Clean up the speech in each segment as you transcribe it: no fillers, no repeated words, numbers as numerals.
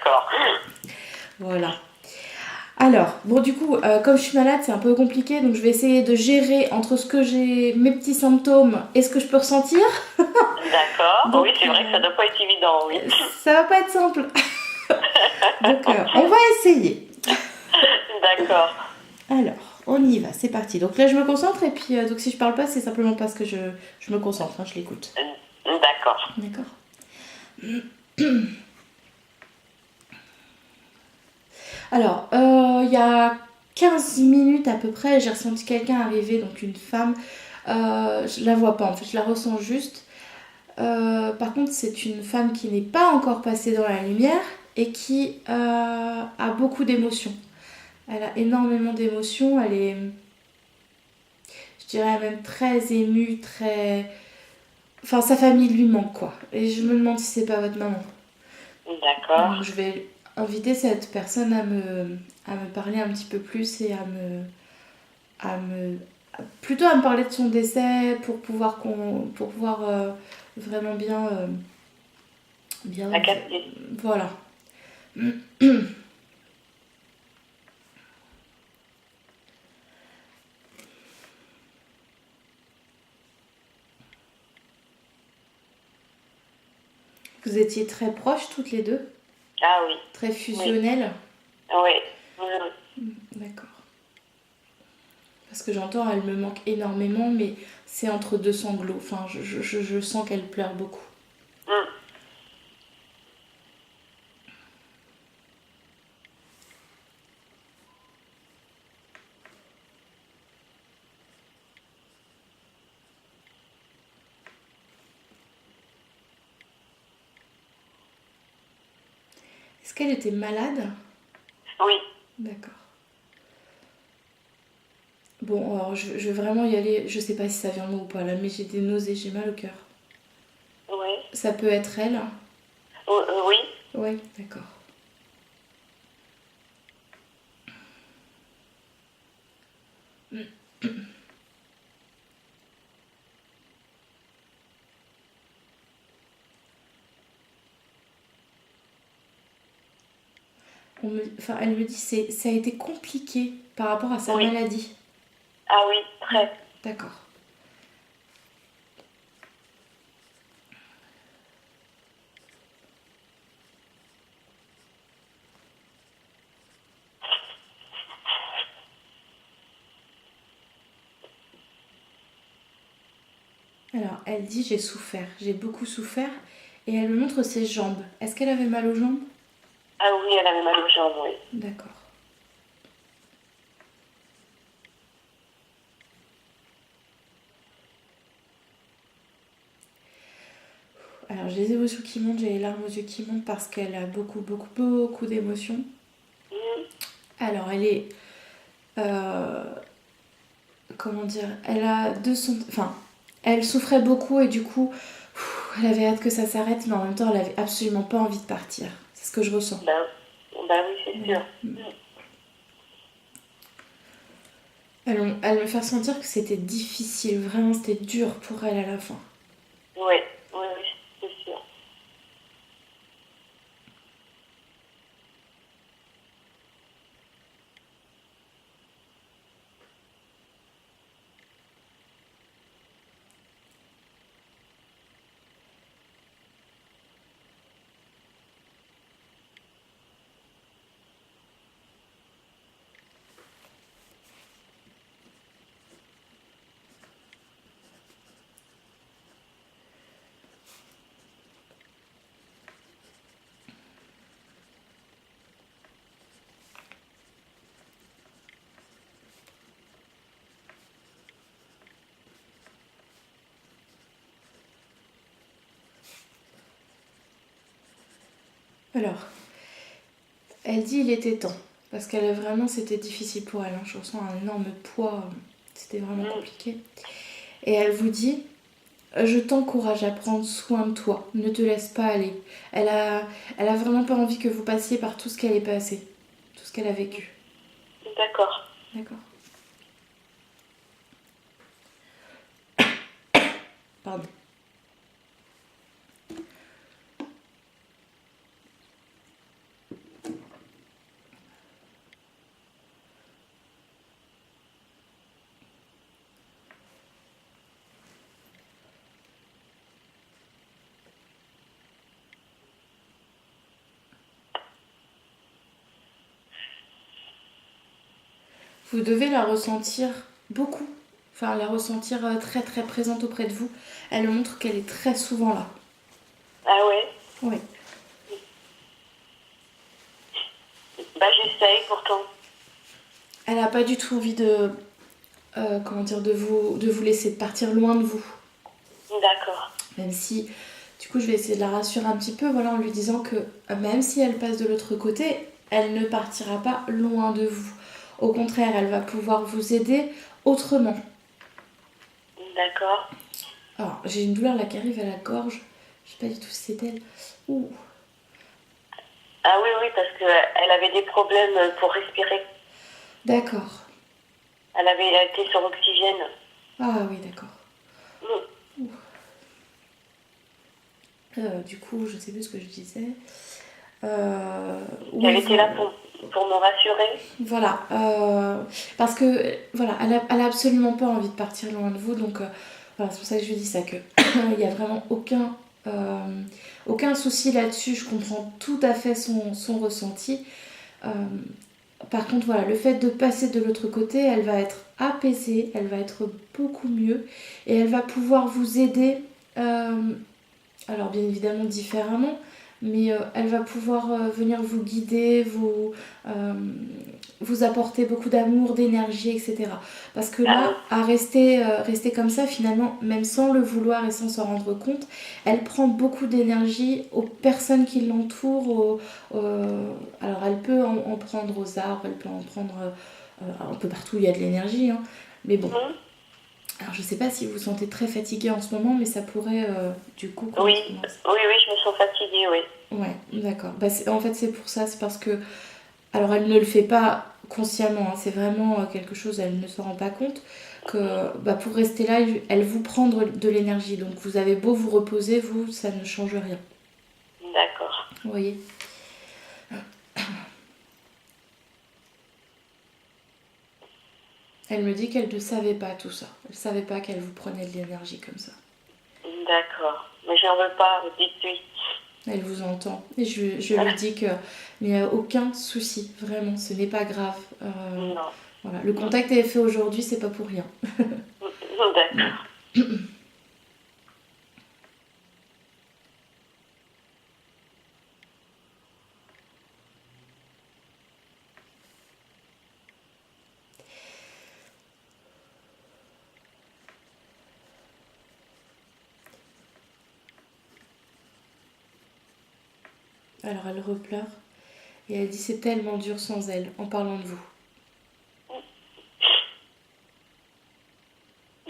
D'accord. Voilà. Alors, bon, du coup, comme je suis malade, c'est un peu compliqué, donc je vais essayer de gérer entre ce que j'ai, mes petits symptômes et ce que je peux ressentir. D'accord. Oui, Donc, c'est vrai que ça doit pas être évident, oui. ça va pas être simple. Donc, on va essayer. D'accord. Alors, on y va, c'est parti. Donc là, je me concentre et puis, donc si je parle pas, c'est simplement parce que je me concentre, hein, je l'écoute. D'accord. D'accord. Alors, il y a 15 minutes à peu près, j'ai ressenti quelqu'un arriver, donc une femme. Je la vois pas, en fait, je la ressens juste. Par contre, c'est une femme qui n'est pas encore passée dans la lumière et qui a beaucoup d'émotions. Elle a énormément d'émotions, elle est, je dirais même très émue, très... Enfin, sa famille lui manque, quoi. Et je me demande si c'est pas votre maman. D'accord. Donc je vais inviter cette personne à me parler un petit peu plus et à me plutôt à me parler de son décès pour pouvoir vraiment bien À capter. voilà. Vous étiez très proches toutes les deux, Ah oui. très Oui. fusionnelles. Oui. Oui, oui. D'accord. Parce que j'entends, elle me manque énormément, mais c'est entre deux sanglots. Enfin, je sens qu'elle pleure beaucoup. Hmm. Est-ce qu'elle était malade? Oui. D'accord. Bon, alors je vais vraiment y aller. Je sais pas si ça vient de moi ou pas là, mais j'ai des nausées, j'ai mal au cœur. Oui. Ça peut être elle? Oui. Oui, d'accord. Enfin, elle me dit que ça a été compliqué par rapport à sa Oui. maladie. Ah oui, très. D'accord. Alors, elle dit j'ai souffert, j'ai beaucoup souffert, et elle me montre ses jambes. Est-ce qu'elle avait mal aux jambes? Ah oui, elle avait mal aux jambes, oui. D'accord. Alors, j'ai les émotions qui montent, j'ai les larmes aux yeux qui montent parce qu'elle a beaucoup, beaucoup, beaucoup d'émotions. Hmm. Alors, elle est. euh, comment dire? Elle a deux son... Enfin, elle souffrait beaucoup et du coup, elle avait hâte que ça s'arrête, mais en même temps, elle avait absolument pas envie de partir. C'est ce que je ressens. Ben oui, c'est Voilà. sûr. Hmm. Elle me fait sentir que c'était difficile, vraiment, c'était dur pour elle à la fin. Oui. Oui, oui, c'est sûr. Alors, elle dit il était temps, parce qu'elle vraiment c'était difficile pour elle. Hein. Je ressens un énorme poids, c'était vraiment Hmm. compliqué. Et elle vous dit je t'encourage à prendre soin de toi, ne te laisse pas aller. Elle a, elle a vraiment pas envie que vous passiez par tout ce qu'elle est passée, tout ce qu'elle a vécu. D'accord. D'accord. Pardon. Vous devez la ressentir beaucoup. Enfin, la ressentir très très présente auprès de vous. Elle montre qu'elle est très souvent là. Ah ouais. Oui. Bah j'essaye pourtant. Elle n'a pas du tout envie de, de vous laisser partir loin de vous. D'accord. Même si, du coup, je vais essayer de la rassurer un petit peu, voilà, en lui disant que même si elle passe de l'autre côté, elle ne partira pas loin de vous. Au contraire, elle va pouvoir vous aider autrement. D'accord. Alors, j'ai une douleur là qui arrive à la gorge. Je sais pas du tout si c'est elle. Ouh. Ah oui, oui, parce qu'elle avait des problèmes pour respirer. D'accord. Elle avait été sur oxygène. Ah oui, d'accord. Mm. Du coup, je sais plus ce que je disais. Elle Oui, était là pour me rassurer. voilà. Parce que, voilà, elle a absolument pas envie de partir loin de vous. Donc, voilà, c'est pour ça que je lui dis ça, que il n'y a vraiment aucun souci là-dessus. Je comprends tout à fait son ressenti. Euh, Par contre, voilà, le fait de passer de l'autre côté, elle va être apaisée, elle va être beaucoup mieux et elle va pouvoir vous aider, alors bien évidemment différemment, mais elle va pouvoir venir vous guider, euh, vous apporter beaucoup d'amour, d'énergie, etc. Parce que là, à rester comme ça, finalement, même sans le vouloir et sans s'en rendre compte, elle prend beaucoup d'énergie aux personnes qui l'entourent. Alors, elle peut en prendre aux arbres, elle peut en prendre un peu partout, il y a de l'énergie, hein. Mais bon. Mm. Alors, je sais pas si vous vous sentez très fatigué en ce moment, mais ça pourrait du coup Oui, correspondre à ça. oui, oui, je me sens fatiguée, oui. Ouais, d'accord. Bah, en fait, c'est pour ça, c'est parce que alors elle ne le fait pas consciemment, hein, c'est vraiment quelque chose, elle ne se rend pas compte que bah, pour rester là, elle vous prend de l'énergie. Donc vous avez beau vous reposer, vous, ça ne change rien. D'accord. Vous voyez. Elle me dit qu'elle ne savait pas tout ça. Elle ne savait pas qu'elle vous prenait de l'énergie comme ça. D'accord. Mais j'en veux pas, dites-lui. Elle vous entend. Et je lui dis qu'il n'y a aucun souci, vraiment, ce n'est pas grave. Non. Voilà. Le contact est fait aujourd'hui, c'est pas pour rien. D'accord. Alors elle repleure et elle dit c'est tellement dur sans elle en parlant de vous.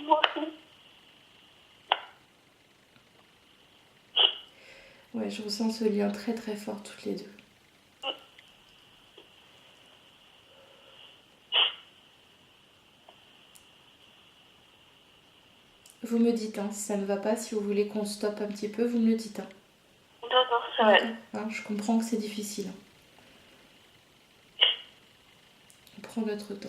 Moi aussi. Ouais, je ressens ce lien très très fort toutes les deux. Vous me dites hein, si ça ne va pas, si vous voulez qu'on stoppe un petit peu, vous me le dites. Hein. Non, non, ça va. D'accord. Hein, je comprends que c'est difficile. Hein. On prend notre temps.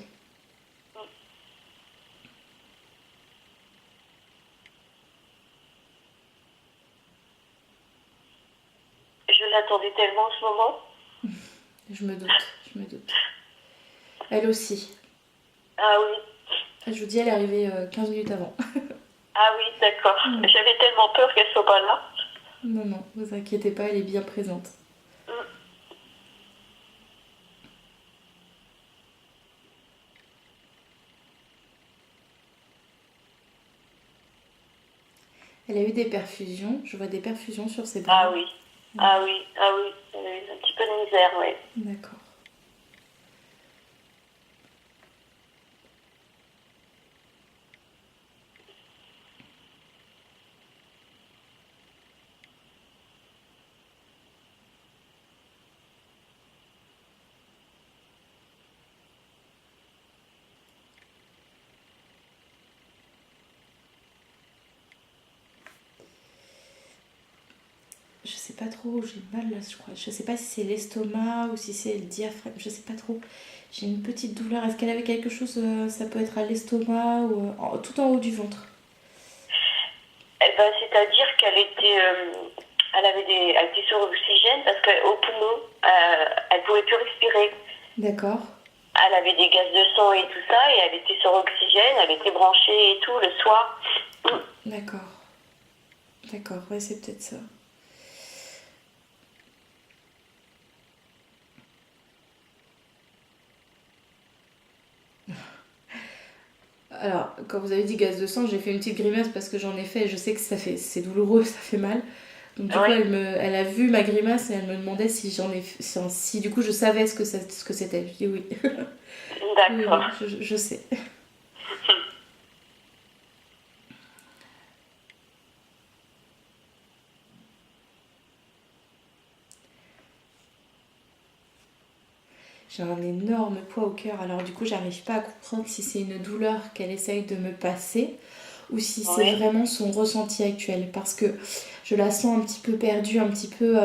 Je l'attendais tellement en ce moment. Je me doute, je me doute. Elle aussi. Ah oui. Je vous dis, elle est arrivée 15 minutes avant. Ah oui, d'accord. J'avais tellement peur qu'elle soit pas là. Non, non, vous inquiétez pas, elle est bien présente. Elle a eu des perfusions, je vois des perfusions sur ses bras. Ah oui. Ah oui, ah oui. Un petit peu de misère, oui. D'accord. Je sais pas trop, j'ai mal là, je crois. Je sais pas si c'est l'estomac ou si c'est le diaphragme, je sais pas trop. J'ai une petite douleur. Est-ce qu'elle avait quelque chose, ça peut être à l'estomac ou tout en haut du ventre? Eh ben, c'est-à-dire qu'elle était, elle était sur oxygène parce qu'au poumon, elle pouvait plus respirer. D'accord. elle avait des gaz de sang et tout ça, et elle était sur oxygène, elle était branchée et tout le soir. D'accord. D'accord, ouais, c'est peut-être ça. Alors, quand vous avez dit gaz de sang, j'ai fait une petite grimace parce que j'en ai fait et je sais que ça fait, c'est douloureux, ça fait mal. Donc du coup, Oui, elle a vu ma grimace et elle me demandait si si du coup je savais ce que c'était. Je dis oui. Oui, d'accord. oui, je sais. J'ai un énorme poids au cœur, alors du coup, j'arrive pas à comprendre si c'est une douleur qu'elle essaye de me passer ou si c'est Oui, vraiment son ressenti actuel. Parce que je la sens un petit peu perdue, un petit peu.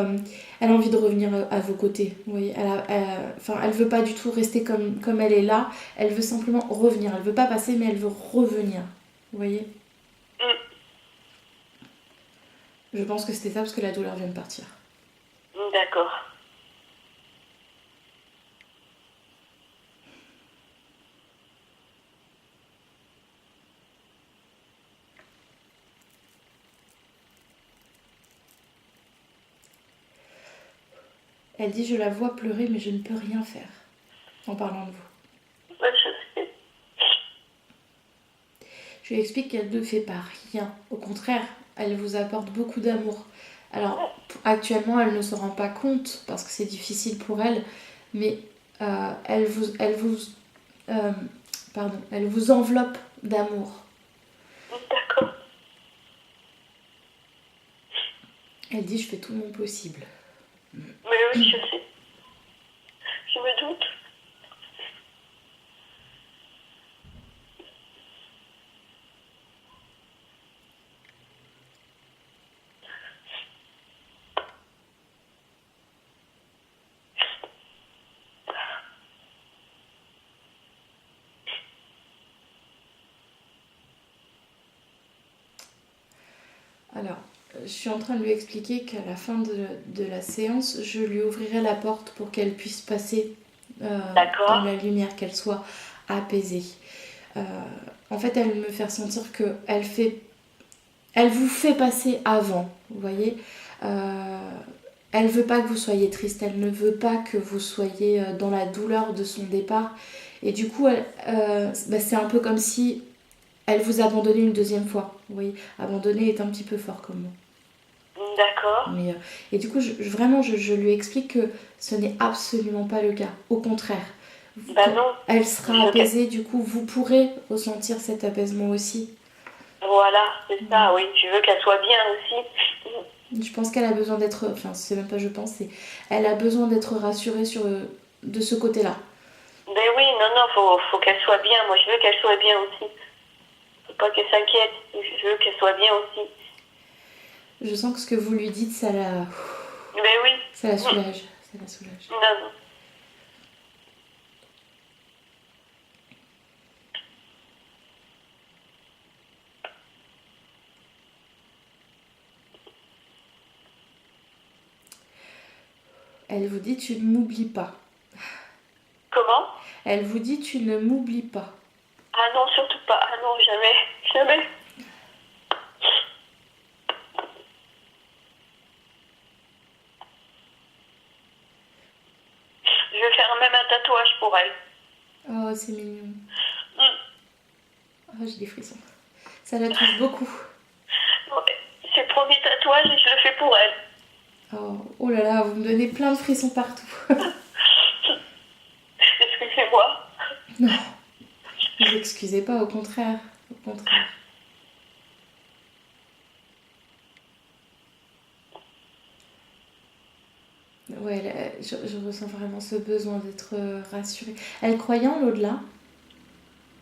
Elle a envie de revenir à vos côtés. Vous voyez, enfin, elle veut pas du tout rester comme elle est là. Elle veut simplement revenir. Elle veut pas passer, mais elle veut revenir. Vous voyez? Je pense que c'était ça parce que la douleur vient de partir. d'accord. Elle dit: je la vois pleurer, mais je ne peux rien faire en parlant de vous. Ouais, je sais. Je lui explique qu'elle ne fait pas rien. Au contraire, elle vous apporte beaucoup d'amour. Alors, actuellement, elle ne se rend pas compte parce que c'est difficile pour elle, mais euh, elle vous enveloppe d'amour. D'accord. Elle dit: je fais tout mon possible. Mais oui, je sais. Je me doute. Alors, je suis en train de lui expliquer qu'à la fin de la séance, je lui ouvrirai la porte pour qu'elle puisse passer dans D'accord. la lumière, qu'elle soit apaisée. Euh, En fait, elle me fait ressentir que elle vous fait passer avant, vous voyez. Euh, Elle veut pas que vous soyez triste, elle ne veut pas que vous soyez dans la douleur de son départ. Et du coup, c'est un peu comme si elle vous abandonnait une deuxième fois. Vous voyez, abandonner est un petit peu fort comme mot. D'accord. Mais, et du coup, vraiment, je lui explique que ce n'est absolument pas le cas. Au contraire, Bah quand non. elle Je sera veux que... apaisée, du coup, vous pourrez ressentir cet apaisement aussi. Voilà, c'est Voilà. ça, oui. Tu veux qu'elle soit bien aussi. Je pense qu'elle a besoin d'être, enfin c'est même pas je pense, c'est elle a besoin d'être rassurée de ce côté-là. Ben oui, non, faut qu'elle soit bien. Moi, je veux qu'elle soit bien aussi. Faut pas qu'elle s'inquiète. Je veux qu'elle soit bien aussi. Je sens que ce que vous lui dites, Ben oui. ça la soulage, ça la soulage. Non, non. Elle vous dit tu ne m'oublies pas. Comment? Elle vous dit tu ne m'oublies pas. Ah non, surtout pas. Ah non, jamais. Jamais. Je vais faire même un tatouage pour elle. Oh c'est mignon. Oh j'ai des frissons. Ça la touche beaucoup. Ouais. C'est le premier tatouage et je le fais pour elle. Oh là là, vous me donnez plein de frissons partout. Excusez-moi. Non, ne vous excusez pas, au contraire. Au contraire. Ouais, je ressens vraiment ce besoin d'être rassurée. Elle croyait en l'au-delà?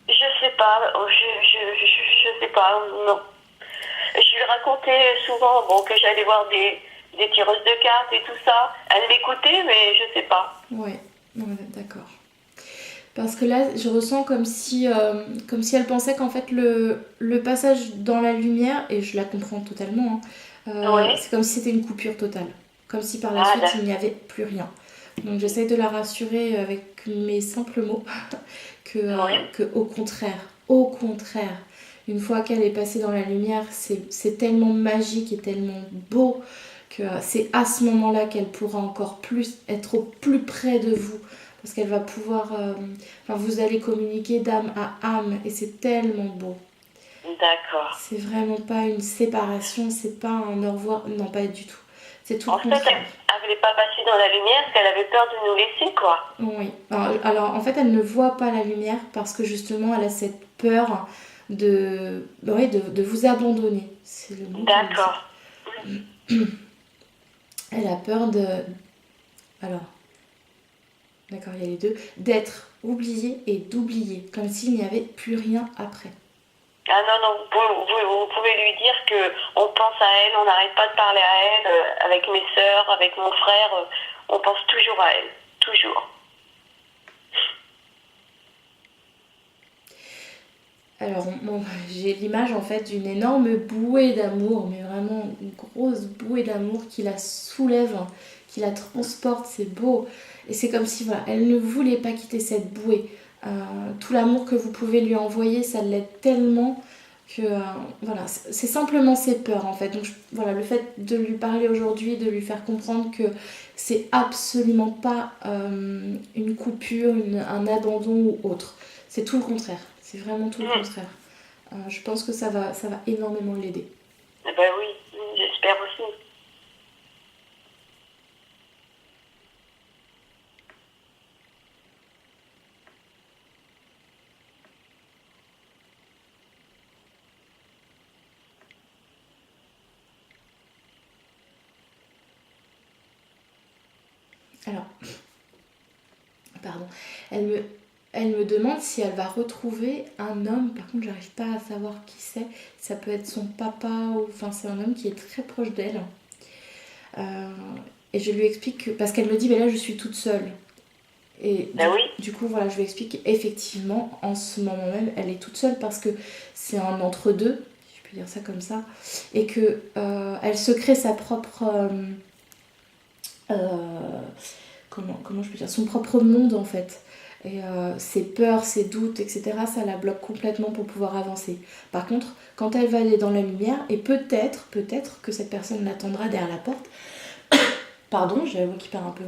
Je sais pas. Je sais pas. Non. Je lui racontais souvent bon, que j'allais voir des tireuses de cartes et tout ça. Elle m'écoutait, mais je sais pas. Ouais, d'accord. Parce que là, je ressens comme si elle pensait qu'en fait le passage dans la lumière, et je la comprends totalement, hein, Oui. c'est comme si c'était une coupure totale. Comme si par la Ah, suite il n'y avait plus rien. Donc j'essaye de la rassurer avec mes simples mots Oui. que au contraire, une fois qu'elle est passée dans la lumière, c'est tellement magique et tellement beau que c'est à ce moment-là qu'elle pourra encore plus être au plus près de vous. Parce qu'elle va pouvoir... enfin, vous allez communiquer d'âme à âme et c'est tellement beau. D'accord. C'est vraiment pas une séparation, c'est pas un au revoir, non pas du tout. C'est tout le En fait, contraire. elle voulait pas passer dans la lumière parce qu'elle avait peur de nous laisser, quoi. Oui. Alors, en fait, elle ne voit pas la lumière parce que justement, elle a cette peur de vous abandonner. C'est le mot qu'elle D'accord. dit. Elle a peur de... Alors, d'accord, il y a les deux. D'être oubliée et d'oublier, comme s'il n'y avait plus rien après. Ah non, non, vous pouvez lui dire que on pense à elle, on n'arrête pas de parler à elle, avec mes sœurs, avec mon frère, on pense toujours à elle. Toujours. Alors, j'ai l'image en fait d'une énorme bouée d'amour, mais vraiment une grosse bouée d'amour qui la soulève, qui la transporte, c'est beau. Et c'est comme si voilà, elle ne voulait pas quitter cette bouée. Tout l'amour que vous pouvez lui envoyer, ça l'aide tellement que voilà, c'est simplement ses peurs en fait. Donc voilà, le fait de lui parler aujourd'hui, de lui faire comprendre que c'est absolument pas une coupure, un abandon ou autre. C'est tout le contraire. C'est vraiment tout le contraire. Je pense que ça va énormément l'aider. Eh ben oui, j'espère aussi. Alors, pardon, elle me demande si elle va retrouver un homme. Par contre, j'arrive pas à savoir qui c'est. Ça peut être son papa ou enfin c'est un homme qui est très proche d'elle. Et je lui explique que parce qu'elle me dit mais là je suis toute seule. Et Ben oui. du coup voilà je lui explique qu'effectivement en ce moment même elle est toute seule parce que c'est un entre-deux, si je peux dire ça comme ça, et que elle se crée sa propre comment je peux dire son propre monde en fait. Et ses peurs, ses doutes, etc., ça la bloque complètement pour pouvoir avancer. Par contre, quand elle va aller dans la lumière, et peut-être que cette personne l'attendra derrière la porte, pardon, j'ai la voix qui part un peu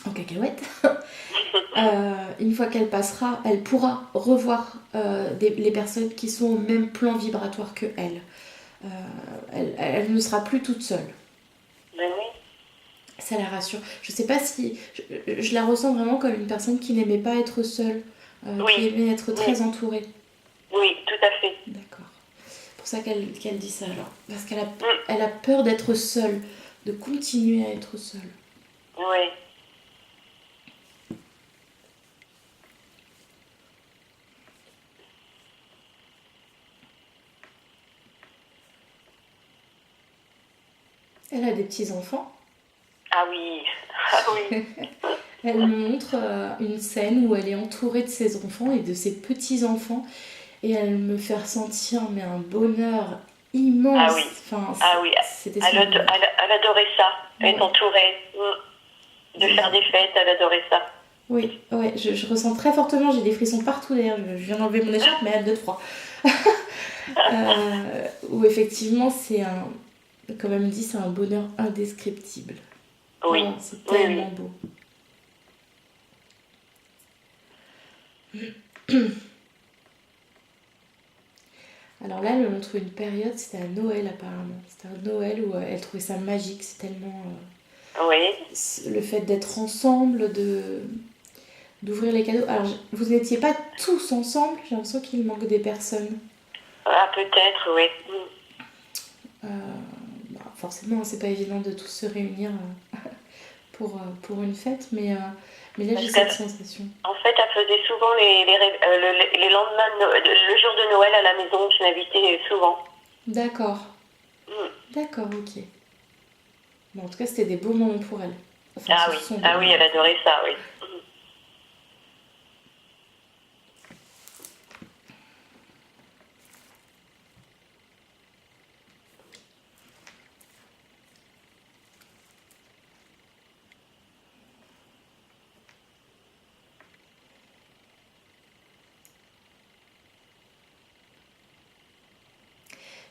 en cacahuète. Une fois qu'elle passera, elle pourra revoir les personnes qui sont au même plan vibratoire que elle. Elle ne sera plus toute seule. Ben oui. Ça la rassure. Je sais pas si... Je la ressens vraiment comme une personne qui n'aimait pas être seule, Oui. qui aimait être très entourée. Oui, tout à fait. D'accord. C'est pour ça qu'elle dit ça alors. Parce elle a peur d'être seule, de continuer à être seule. Oui. Elle a des petits-enfants. Ah oui. Ah oui. Elle me montre une scène où elle est entourée de ses enfants et de ses petits-enfants. Et elle me fait ressentir mais un bonheur immense. Ah oui. Enfin, Ah oui. c'était Elle, son bonheur. elle adorait ça, être Ouais. entourée, de faire des fêtes, elle adorait ça. Oui, ouais, je ressens très fortement, j'ai des frissons partout d'ailleurs, je viens d'enlever mon écharpe, mais elle de froid. Où effectivement, comme elle me dit, c'est un bonheur indescriptible. Oui. Oh, c'est Oui, tellement oui. beau. Alors là, elle me montre une période, c'était à Noël apparemment. C'était à Noël où elle trouvait ça magique, c'est tellement... Oui. le fait d'être ensemble, d'ouvrir les cadeaux. Alors, vous n'étiez pas tous ensemble, j'ai l'impression qu'il manque des personnes. Ah, peut-être, oui. Forcément, c'est pas évident de tous se réunir pour une fête, mais là, j'ai cette sensation. En fait, elle faisait souvent les lendemains, le jour de Noël à la maison, je l'invitais souvent. D'accord. D'accord, ok. Bon, en tout cas, c'était des beaux moments pour elle. Enfin, Ah ce oui, sont des ah oui, moments. elle adorait ça, oui.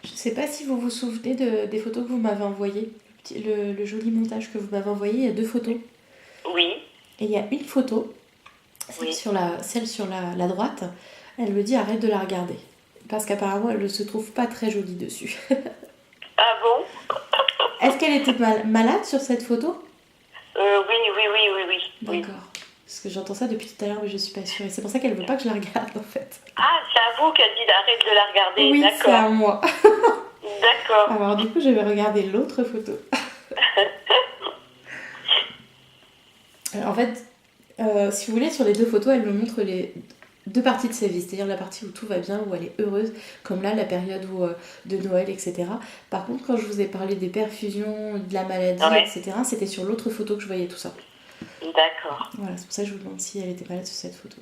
Je ne sais pas si vous vous souvenez des photos que vous m'avez envoyées. Le joli montage que vous m'avez envoyé, il y a 2 photos. Oui, Et il y a une photo, oui. celle sur la droite, elle me dit arrête de la regarder. Parce qu'apparemment, elle ne se trouve pas très jolie dessus. Ah bon? Est-ce qu'elle était malade sur cette photo? Oui, oui, oui, oui, oui, oui. D'accord. Parce que j'entends ça depuis tout à l'heure, mais je suis pas sûre. Et c'est pour ça qu'elle veut pas que je la regarde, en fait. Ah, c'est à vous qu'elle dit d'arrêter de la regarder, Oui, c'est à d'accord. moi. D'accord. Alors du coup, je vais regarder l'autre photo. En fait, si vous voulez, sur les 2 photos, elle me montre les 2 parties de sa vie. C'est-à-dire la partie où tout va bien, où elle est heureuse, comme là, la période de Noël, etc. Par contre, quand je vous ai parlé des perfusions, de la maladie, Ouais, etc., c'était sur l'autre photo que je voyais tout ça. d'accord. Voilà, c'est pour ça que je vous demande si elle était malade sur cette photo.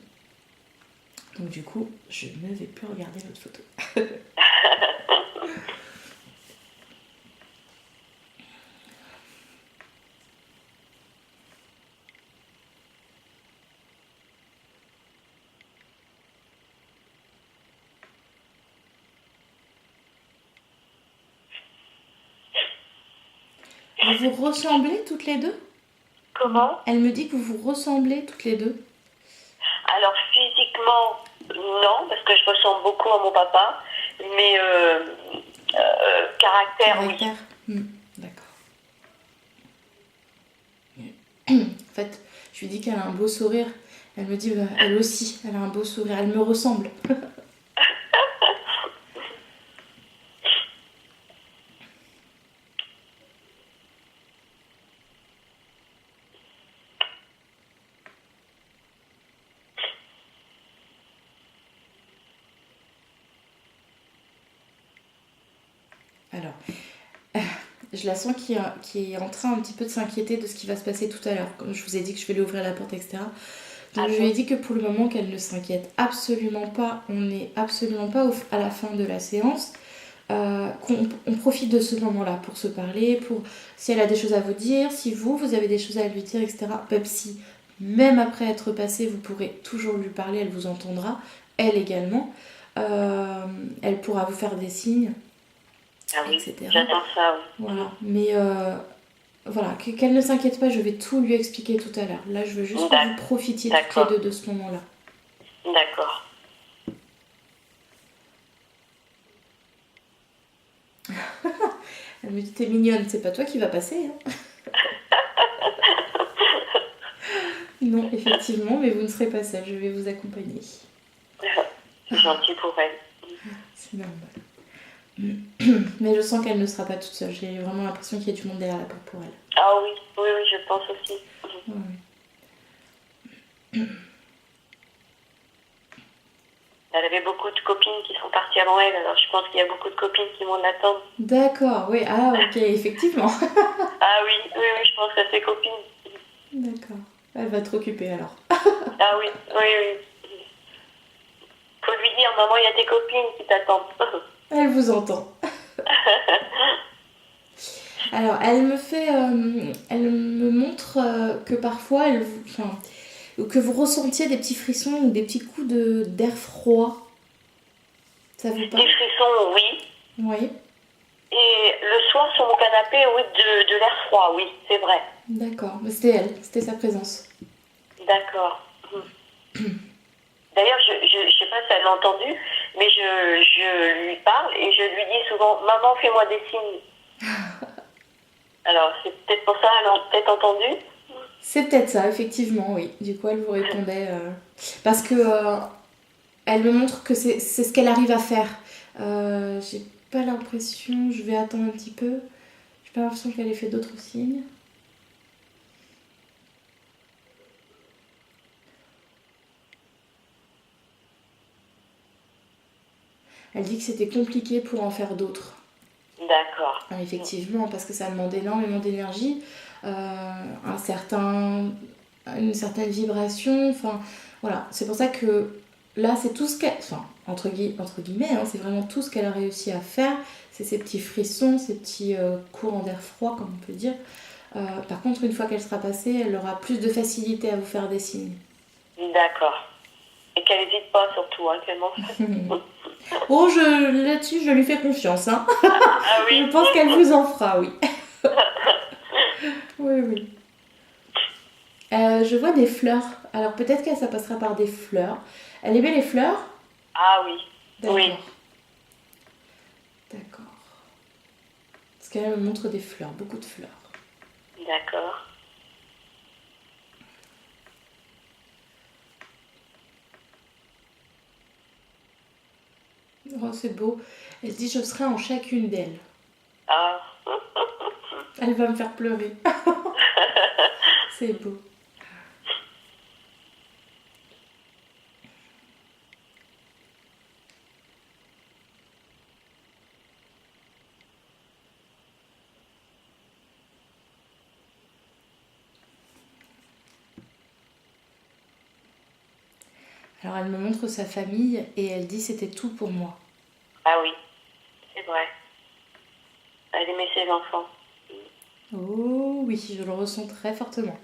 Donc du coup, je ne vais plus regarder l'autre photo. Vous vous ressemblez toutes les deux? Comment? Elle me dit que vous vous ressemblez toutes les deux. Alors, physiquement, non, parce que je ressemble beaucoup à mon papa, mais caractère, oui. Caractère. D'accord. En fait, je lui dis qu'elle a un beau sourire. Elle me dit, elle aussi, elle a un beau sourire. Elle me ressemble. Alors, je la sens qui est en train un petit peu de s'inquiéter de ce qui va se passer tout à l'heure. Comme je vous ai dit que je vais lui ouvrir la porte, etc. Donc je lui ai dit que pour le moment qu'elle ne s'inquiète absolument pas. On n'est absolument pas à la fin de la séance. Qu'on profite de ce moment-là pour se parler, pour si elle a des choses à vous dire, si vous avez des choses à lui dire, etc. Même si, même après être passé, vous pourrez toujours lui parler, elle vous entendra, elle également. Elle pourra vous faire des signes, Ah oui, etc. j'adore ça, oui. Voilà. Mais voilà, qu'elle ne s'inquiète pas, je vais tout lui expliquer tout à l'heure. Là, je veux juste que vous profitiez toutes les deux de ce moment-là. D'accord. Elle me dit, t'es mignonne, c'est pas toi qui va passer. Hein. Non, effectivement, mais vous ne serez pas seule, je vais vous accompagner. C'est gentil pour elle. C'est normal. Mais je sens qu'elle ne sera pas toute seule, j'ai vraiment l'impression qu'il y a du monde derrière la porte pour elle. Ah oui, oui, oui, je pense aussi. Ouais. Elle avait beaucoup de copines qui sont parties avant elle, alors je pense qu'il y a beaucoup de copines qui vont l'attendre. D'accord, oui, ah ok, effectivement. Ah oui, oui, oui, je pense à ses copines. D'accord, elle va te occuper alors. Ah oui, oui, oui. Faut lui dire, maman, il y a tes copines qui t'attendent. Elle vous entend. Alors, elle me montre que parfois, que vous ressentiez des petits frissons ou des petits coups d'air froid. Ça vous parle? Des frissons, oui. Oui. Et le soir, sur mon canapé, oui, de l'air froid, oui, c'est vrai. D'accord, mais c'était elle, c'était sa présence. D'accord. D'ailleurs, je sais pas si elle l'a entendu, mais je lui parle et je lui dis souvent, maman, fais-moi des signes. Alors, c'est peut-être pour ça, elle a peut-être entendu. C'est peut-être ça, effectivement, oui. Du coup, elle vous répondait. Parce que elle me montre que c'est ce qu'elle arrive à faire. J'ai pas l'impression, je vais attendre un petit peu. J'ai pas l'impression qu'elle ait fait d'autres signes. Elle dit que c'était compliqué pour en faire d'autres. D'accord. Effectivement, parce que ça demande énormément d'énergie, une certaine vibration. Enfin, voilà. C'est pour ça que là, c'est tout ce qu'elle. Enfin, entre guillemets, hein, c'est vraiment tout ce qu'elle a réussi à faire. C'est ces petits frissons, ces petits courants d'air froid, comme on peut dire. Par contre, une fois qu'elle sera passée, elle aura plus de facilité à vous faire des signes. D'accord. Et qu'elle n'hésite pas surtout, hein, qu'elle m'en fasse. Oh, là-dessus, je lui fais confiance. Hein. Ah oui. Je pense qu'elle vous en fera, oui. Oui, oui. Je vois des fleurs. Alors peut-être que ça passera par des fleurs. Elle aimait les fleurs? Ah oui. D'accord. Oui. D'accord. Parce qu'elle me montre des fleurs, beaucoup de fleurs. D'accord. Oh, c'est beau. Elle dit je serai en chacune d'elles. Ah. Elle va me faire pleurer. C'est beau. Alors elle me montre sa famille et elle dit c'était tout pour moi. Ah oui, c'est vrai. Elle aimait ses enfants. Oh oui, je le ressens très fortement.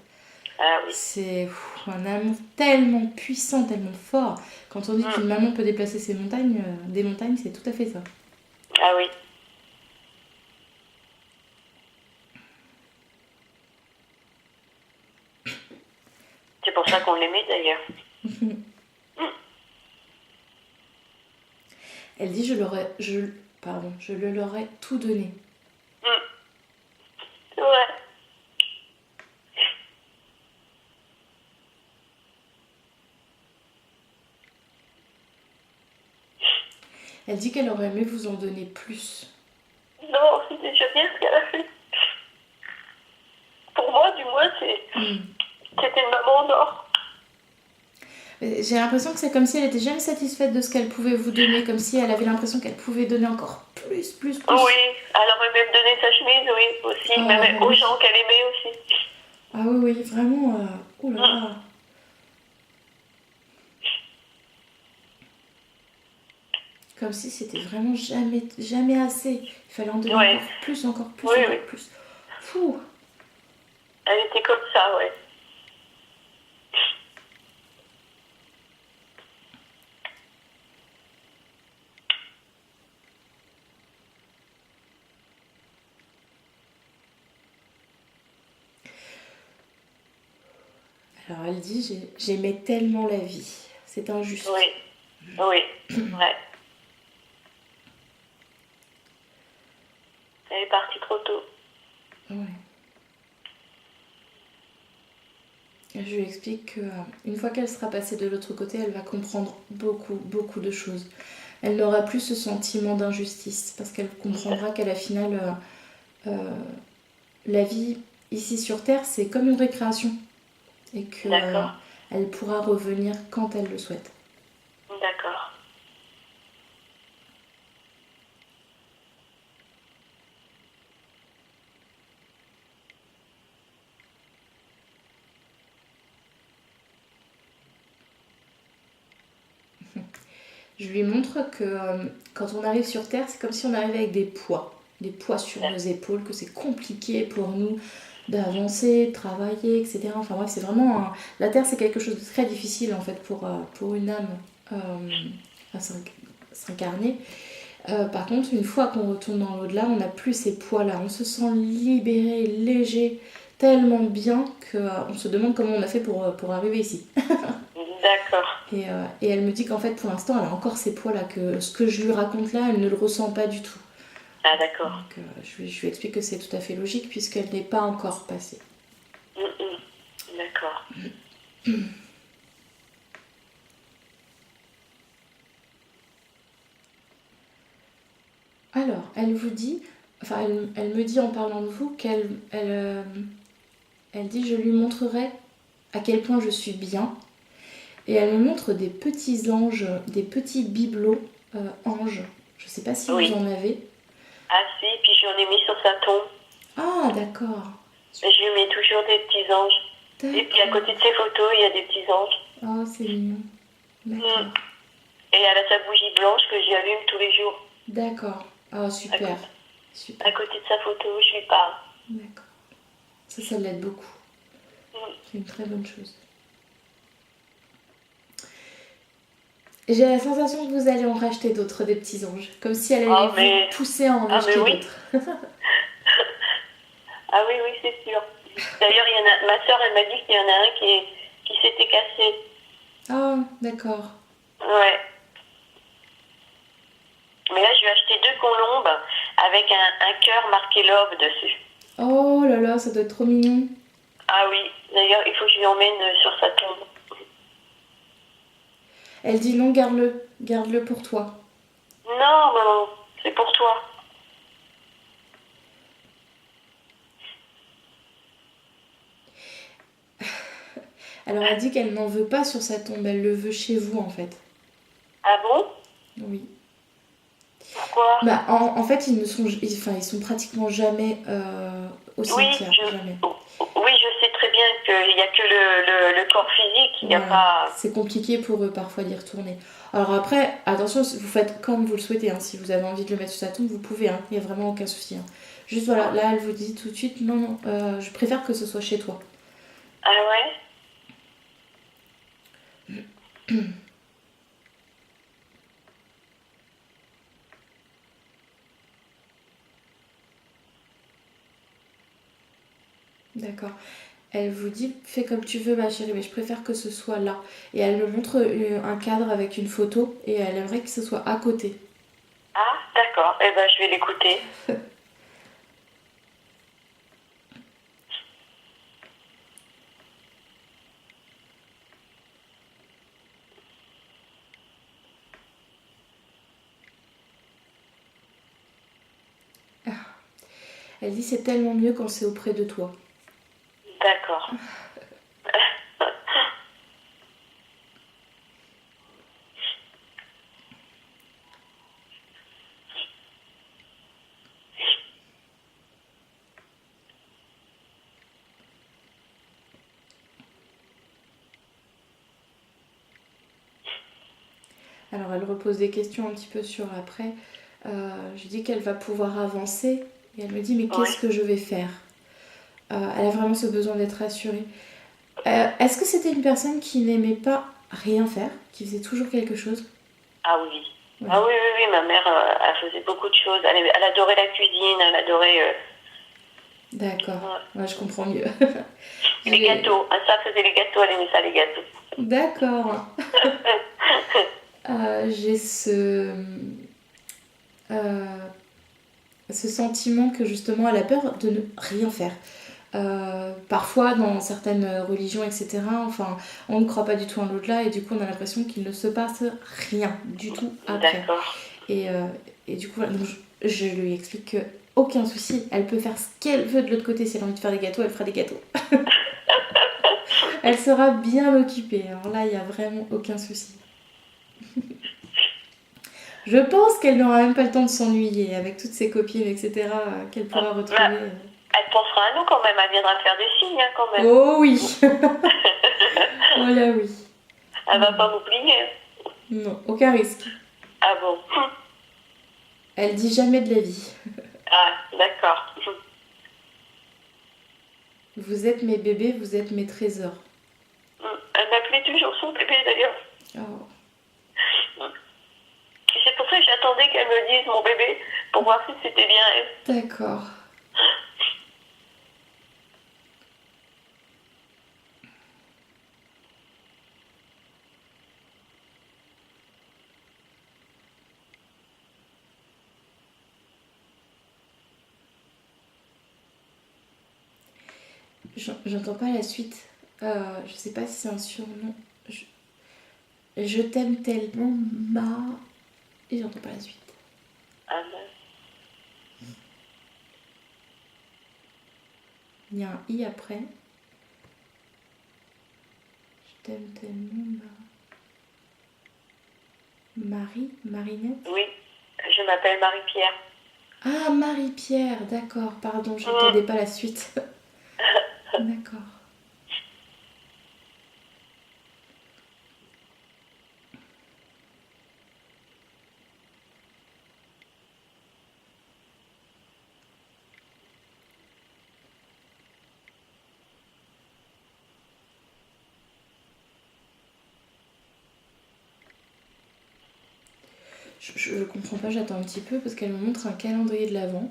Ah oui. C'est un amour tellement puissant, tellement fort. Quand on dit qu'une maman peut déplacer ses montagnes, des montagnes, c'est tout à fait ça. Ah oui. C'est pour ça qu'on l'aimait d'ailleurs. Elle dit je le leur ai tout donné. C'est vrai. Elle dit qu'elle aurait aimé vous en donner plus. Non, c'est déjà bien ce qu'elle a fait. Pour moi, du moins, c'était une maman en or. J'ai l'impression que c'est comme si elle était jamais satisfaite de ce qu'elle pouvait vous donner, comme si elle avait l'impression qu'elle pouvait donner encore plus. Oui, elle aurait même donné sa chemise, oui, aussi, même aux gens qu'elle aimait aussi. Ah oui, oui, vraiment, oh là là. Comme si c'était vraiment jamais assez. Il fallait en donner encore plus, encore plus. Fou. Elle était comme ça, ouais. Alors elle dit j'aimais tellement la vie. C'est injuste. Oui, oui, ouais. Elle est partie trop tôt. Ouais. Je lui explique qu'une fois qu'elle sera passée de l'autre côté, elle va comprendre beaucoup de choses. Elle n'aura plus ce sentiment d'injustice parce qu'elle comprendra qu'à la finale, la vie ici sur Terre, c'est comme une récréation et qu'elle pourra revenir quand elle le souhaite. D'accord. Je lui montre que quand on arrive sur Terre, c'est comme si on arrivait avec des poids sur nos épaules, que c'est compliqué pour nous d'avancer, de travailler, etc. Enfin bref, c'est vraiment... La Terre, c'est quelque chose de très difficile en fait pour une âme à s'incarner. Par contre, une fois qu'on retourne dans l'au-delà, on n'a plus ces poids-là. On se sent libéré, léger, tellement bien qu'on se demande comment on a fait pour arriver ici. D'accord. Et elle me dit qu'en fait, pour l'instant, elle a encore ces poids-là, que ce que je lui raconte là, elle ne le ressent pas du tout. Ah, d'accord. Donc, je lui explique que c'est tout à fait logique, puisqu'elle n'est pas encore passée. D'accord. Alors, elle vous dit, enfin, elle me dit en parlant de vous qu'elle dit je lui montrerai à quel point je suis bien. Et elle me montre des petits anges, des petits bibelots anges. Je sais pas si vous en avez. Ah si, puis j'en ai mis sur sa tombe. Ah, d'accord. Je lui mets toujours des petits anges. Et puis à côté de ses photos, il y a des petits anges. Oh, c'est mignon. D'accord. Et elle a sa bougie blanche que j'y allume tous les jours. D'accord. Oh, super. À côté de sa photo, je lui parle. D'accord. Ça l'aide beaucoup. C'est une très bonne chose. J'ai la sensation que vous allez en racheter d'autres, des petits anges. Comme si elle allait Ah, vous mais, pousser à en ah, mais racheter oui. d'autres. Ah oui, oui, c'est sûr. D'ailleurs, ma soeur, elle m'a dit qu'il y en a un qui s'était cassé. Ah, d'accord. Ouais. Mais là, je lui ai acheté 2 colombes avec un cœur marqué Love dessus. Oh là là, ça doit être trop mignon. Ah oui, d'ailleurs, il faut que je lui emmène sur sa tombe. Elle dit non, garde-le. Garde-le pour toi. Non, maman, c'est pour toi. Alors elle dit qu'elle n'en veut pas sur sa tombe, elle le veut chez vous en fait. Ah bon? Oui. Pourquoi? Bah en fait ils sont pratiquement jamais au Oui, cimetière, jamais. oui, je sais très bien qu'il n'y a que le corps physique, il n'y a Voilà, pas... c'est compliqué pour eux parfois d'y retourner. Alors après, attention, vous faites comme vous le souhaitez, hein. Si vous avez envie de le mettre sur sa tombe, vous pouvez, hein. Il n'y a vraiment aucun souci, hein. Juste voilà, là elle vous dit tout de suite, non, non, je préfère que ce soit chez toi. Ah ouais? D'accord. Elle vous dit, fais comme tu veux ma chérie, mais je préfère que ce soit là. Et elle me montre un cadre avec une photo et elle aimerait que ce soit à côté. Ah, d'accord, eh ben je vais l'écouter. Elle dit, c'est tellement mieux quand c'est auprès de toi. D'accord. Alors elle repose des questions un petit peu sur après. Je dis qu'elle va pouvoir avancer et elle me dit, mais Oui. qu'est-ce que je vais faire? Elle a vraiment ce besoin d'être rassurée. Est-ce que c'était une personne qui n'aimait pas rien faire, qui faisait toujours quelque chose? Ah oui. Oui. Ah oui, oui, oui, ma mère, elle faisait beaucoup de choses. Elle adorait la cuisine, elle adorait D'accord, ouais, je comprends mieux. les gâteaux. Ah, ça faisait les gâteaux, elle aimait ça, les gâteaux. D'accord. J'ai ce sentiment que justement elle a peur de ne rien faire. Parfois dans certaines religions, etc., enfin, on ne croit pas du tout en l'au-delà et du coup on a l'impression qu'il ne se passe rien du tout après. D'accord. Et, euh, et du coup, voilà, donc je lui explique que aucun souci, elle peut faire ce qu'elle veut de l'autre côté. Si elle a envie de faire des gâteaux, elle fera des gâteaux. Elle sera bien occupée. Alors là, il n'y a vraiment aucun souci. Je pense qu'elle n'aura même pas le temps de s'ennuyer avec toutes ses copines, etc., qu'elle pourra Mais retrouver. elle pensera à nous quand même, elle viendra faire des signes hein, quand même. Oh oui. Oh là oui. Elle va pas m'oublier. Non, aucun risque. Ah bon? Elle dit jamais de la vie. Ah, d'accord. Vous êtes mes bébés, vous êtes mes trésors. Elle m'appelait toujours son bébé d'ailleurs. Oh. Et c'est pour ça que j'attendais qu'elle me dise mon bébé pour voir si c'était bien elle. D'accord. J'entends pas la suite. Je sais pas si c'est un surnom. Je t'aime tellement, ma. Et j'entends pas la suite. Ah ben. Il y a un i après. Je t'aime tellement, ma. Marinette? Oui, je m'appelle Marie-Pierre. Ah, Marie-Pierre, d'accord, pardon, je n'entendais pas la suite. D'accord. Je comprends pas, j'attends un petit peu parce qu'elle me montre un calendrier de l'Avent.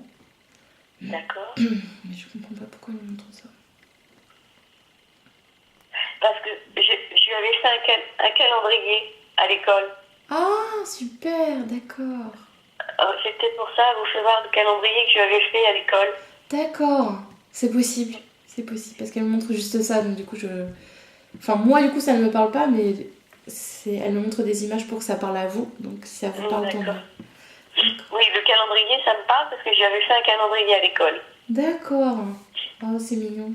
D'accord. Mais je comprends pas pourquoi elle me montre ça. Parce que je lui avais fait un calendrier à l'école. Ah, super, d'accord. C'était pour ça, vous faites voir le calendrier que je lui avais fait à l'école. D'accord, c'est possible. C'est possible parce qu'elle me montre juste ça, donc du coup Enfin, moi, du coup, ça ne me parle pas, mais elle me montre des images pour que ça parle à vous, donc ça vous parle tant mieux. D'accord. Oui, le calendrier, ça me parle parce que j'avais fait un calendrier à l'école. D'accord. Oh, c'est mignon.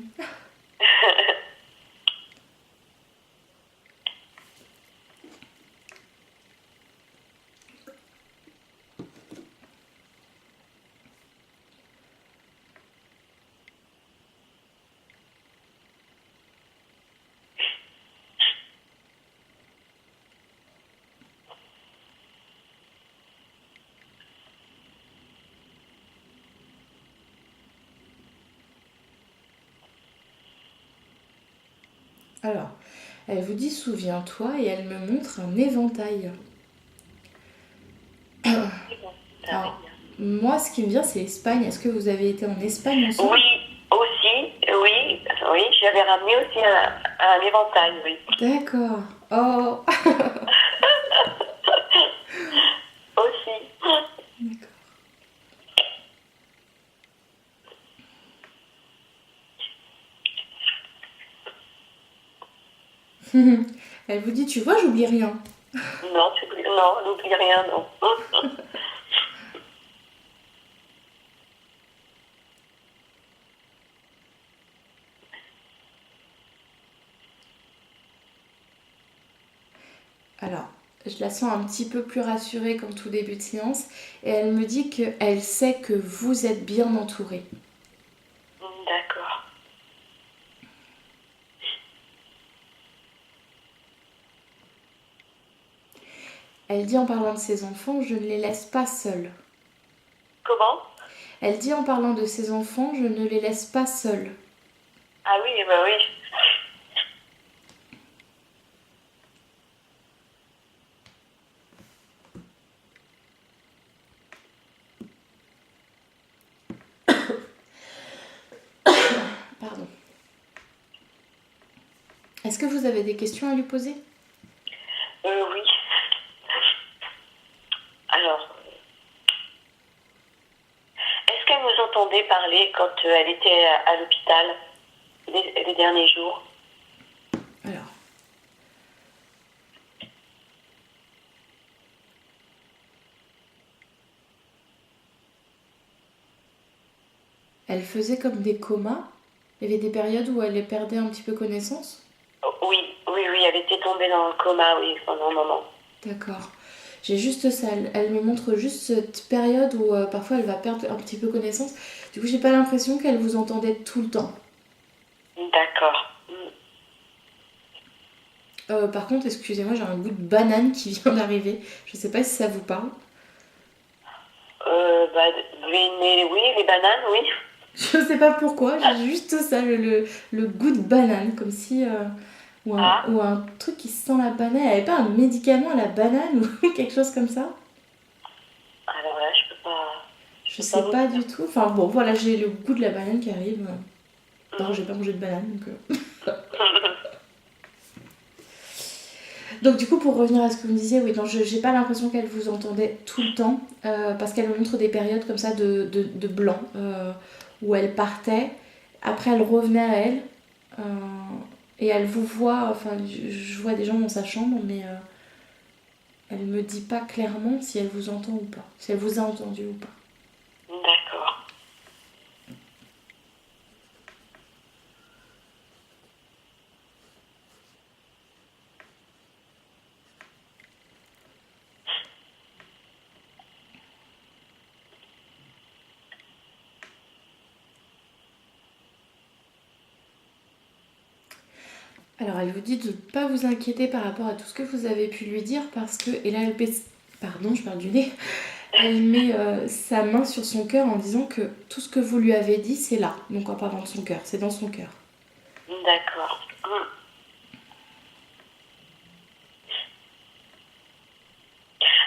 Alors, elle vous dit souviens-toi et elle me montre un éventail. Alors, moi, ce qui me vient, c'est Espagne. Est-ce que vous avez été en Espagne ensemble? Oui, aussi, oui, j'avais ramené aussi un éventail, oui. D'accord. Oh. Aussi. D'accord. Elle vous dit, tu vois, j'oublie rien. Non, n'oublie rien, non. Alors, je la sens un petit peu plus rassurée qu'en tout début de séance et elle me dit qu'elle sait que vous êtes bien entourée. D'accord. Elle dit en parlant de ses enfants, je ne les laisse pas seuls. Comment? Elle dit en parlant de ses enfants, je ne les laisse pas seuls. Ah oui, bah oui. Pardon. Est-ce que vous avez des questions à lui poser? Oui. Alors, est-ce qu'elle nous entendait parler quand elle était à l'hôpital les derniers jours? Alors. Elle faisait comme des comas. Il y avait des périodes où elle perdait un petit peu connaissance. Oui, elle était tombée dans le coma, oui, pendant un moment. D'accord. J'ai juste ça. Elle me montre juste cette période où parfois elle va perdre un petit peu connaissance. Du coup, j'ai pas l'impression qu'elle vous entendait tout le temps. D'accord. Par contre, excusez-moi, j'ai un goût de banane qui vient d'arriver. Je sais pas si ça vous parle. Mais oui, les bananes, oui. Je sais pas pourquoi, j'ai juste ça, le goût de banane, comme si. Ou un truc qui sent la banane. Elle avait pas un médicament à la banane ou quelque chose comme ça? Alors là, je peux pas. Je sais pas du tout. Enfin bon, voilà, j'ai le goût de la banane qui arrive. Non, j'ai pas mangé de banane donc. Donc du coup, pour revenir à ce que vous me disiez, oui, non, j'ai pas l'impression qu'elle vous entendait tout le temps, parce qu'elle me montre des périodes comme ça de blanc, où elle partait, après elle revenait à elle, et elle vous voit, enfin je vois des gens dans sa chambre, mais elle me dit pas clairement si elle vous entend ou pas, si elle vous a entendu ou pas. D'accord. Alors elle vous dit de ne pas vous inquiéter par rapport à tout ce que vous avez pu lui dire parce que, et là elle pèse, pardon je parle du nez, elle met sa main sur son cœur en disant que tout ce que vous lui avez dit c'est là, donc en parlant de son cœur, c'est dans son cœur. D'accord.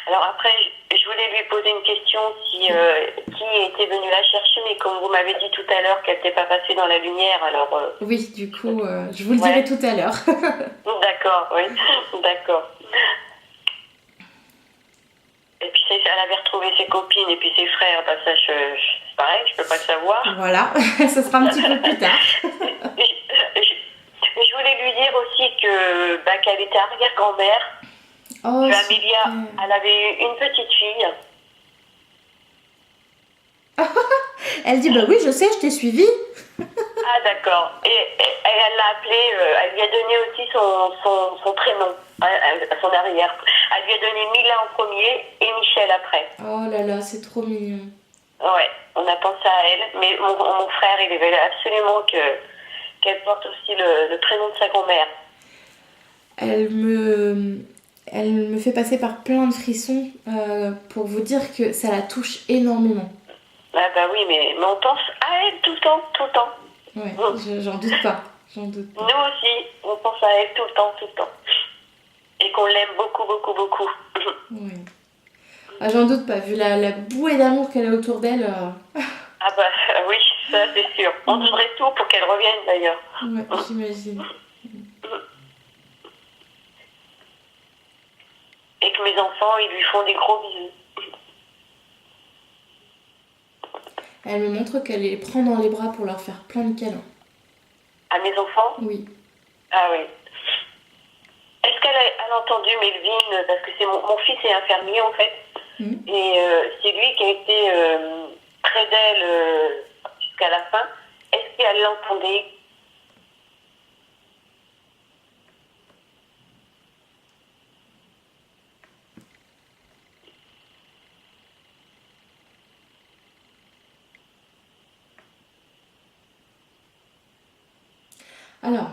Alors après, je lui poser une question qui était venu la chercher, mais comme vous m'avez dit tout à l'heure qu'elle n'était pas passée dans la lumière, alors... Oui, du coup, je vous le Ouais. dirai tout à l'heure. D'accord, oui, d'accord. Et puis elle avait retrouvé ses copines et puis ses frères, bah ça, c'est pareil, je peux pas le savoir. Voilà, ça sera un petit peu plus tard. Je voulais lui dire aussi que qu'elle était arrière-grand-mère. Oh, Que super. Amélia, elle avait une petite fille. Elle dit, bah oui, je sais, je t'ai suivi. Ah d'accord. Et elle l'a appelé, elle lui a donné aussi son prénom, à son arrière. Elle lui a donné Mila en premier et Michel après. Oh là là, c'est trop mignon. Ouais, on a pensé à elle, mais mon frère, il voulait absolument qu'elle porte aussi le prénom de sa grand-mère. Elle me fait passer par plein de frissons pour vous dire que ça la touche énormément. Ah bah oui, mais on pense à elle tout le temps, tout le temps. Ouais, j'en doute pas. J'en doute pas. Nous aussi, on pense à elle tout le temps, tout le temps. Et qu'on l'aime beaucoup, beaucoup, beaucoup. Ouais. Ah, j'en doute pas, vu la bouée d'amour qu'elle a autour d'elle. Ah bah oui, ça c'est sûr. On devrait tout pour qu'elle revienne d'ailleurs. Ouais, j'imagine. Et que mes enfants, ils lui font des gros bisous. Elle me montre qu'elle les prend dans les bras pour leur faire plein de câlins. À mes enfants? Oui. Ah oui. Est-ce qu'elle a entendu Melvin? Parce que c'est mon fils est infirmier en fait. Et c'est lui qui a été près d'elle jusqu'à la fin. Est-ce qu'elle l'entendait? Alors,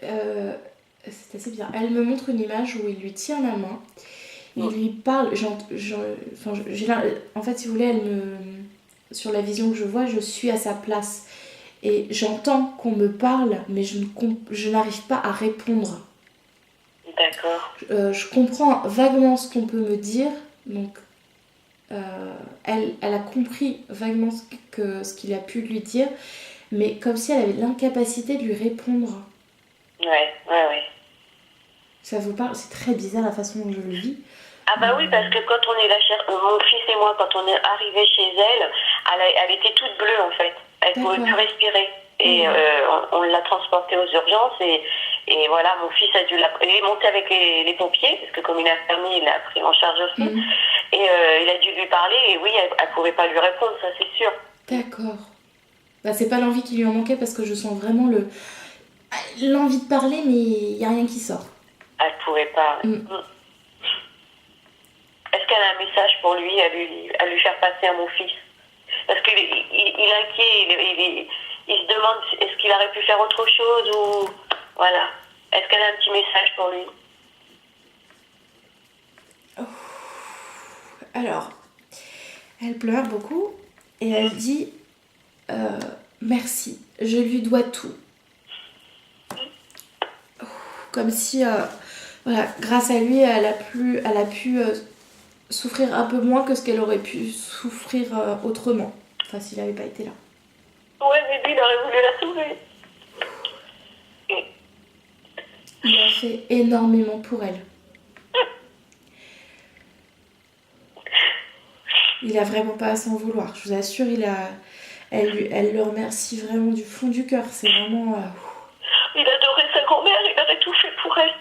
c'est assez bien. Elle me montre une image où il lui tient la main. Il lui parle. En fait, si vous voulez, sur la vision que je vois, je suis à sa place. Et j'entends qu'on me parle, mais je n'arrive pas à répondre. D'accord. Je comprends vaguement ce qu'on peut me dire. Donc, elle a compris vaguement ce qu'il a pu lui dire. Mais comme si elle avait l'incapacité de lui répondre. Ouais. Ça vous parle? C'est très bizarre la façon dont je le vis. Ah bah oui, parce que quand on est mon fils et moi, quand on est arrivé chez elle, elle était toute bleue en fait. Elle ne pouvait plus respirer. Et on l'a transportée aux urgences et voilà, mon fils il est monté avec les pompiers, parce que comme il est infirmier, il l'a pris en charge aussi. Et il a dû lui parler et oui, elle ne pouvait pas lui répondre, ça c'est sûr. D'accord. Bah, c'est pas l'envie qui lui en manquait parce que je sens vraiment l'envie de parler, mais il n'y a rien qui sort. Elle ne pouvait pas. Est-ce qu'elle a un message pour lui à lui faire passer à mon fils? Parce qu'il est inquiet, il se demande est-ce qu'il aurait pu faire autre chose ou... Voilà. Est-ce qu'elle a un petit message pour lui? Alors, elle pleure beaucoup et elle dit merci, je lui dois tout. Comme si, voilà, grâce à lui, elle a pu souffrir un peu moins que ce qu'elle aurait pu souffrir autrement. Enfin, s'il n'avait pas été là. Ouais, mais lui, il aurait voulu la sauver. Il a fait énormément pour elle. Il a vraiment pas à s'en vouloir. Je vous assure, elle le remercie vraiment du fond du cœur. C'est vraiment... Il adorait sa grand-mère, il aurait tout fait pour elle.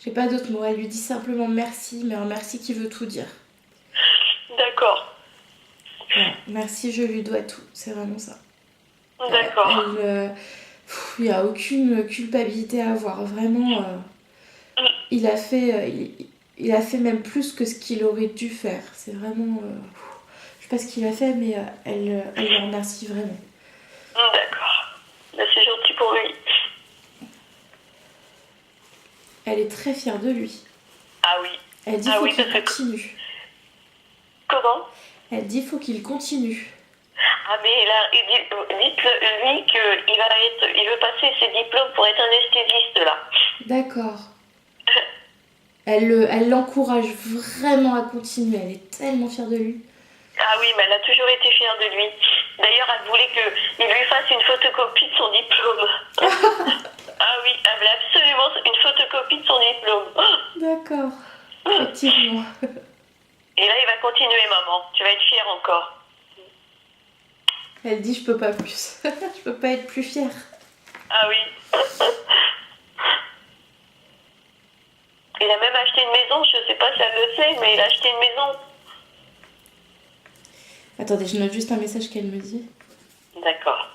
J'ai pas d'autres mots. Elle lui dit simplement merci, mais un merci qui veut tout dire. D'accord. Voilà. Merci, je lui dois tout. C'est vraiment ça. D'accord. Il n'y a aucune culpabilité à avoir. Vraiment, il a fait même plus que ce qu'il aurait dû faire. C'est vraiment... je sais pas ce qu'il a fait, mais elle le remercie vraiment. D'accord. Là, c'est gentil pour lui. Elle est très fière de lui. Ah oui. Elle dit qu'il continue. Comment? Elle dit faut qu'il continue. Ah, mais là, dites-lui il veut passer ses diplômes pour être anesthésiste, là. D'accord. Elle l'encourage vraiment à continuer. Elle est tellement fière de lui. Ah oui, mais elle a toujours été fière de lui. D'ailleurs, elle voulait qu'il lui fasse une photocopie de son diplôme. Ah oui, elle voulait absolument une photocopie de son diplôme. D'accord. Effectivement. Et là, il va continuer, maman. Tu vas être fière encore. Elle dit je peux pas plus. Je peux pas être plus fière. Ah oui. Il a même acheté une maison, je sais pas si elle le sait, mais il a acheté une maison. Attendez, je note juste un message qu'elle me dit. D'accord.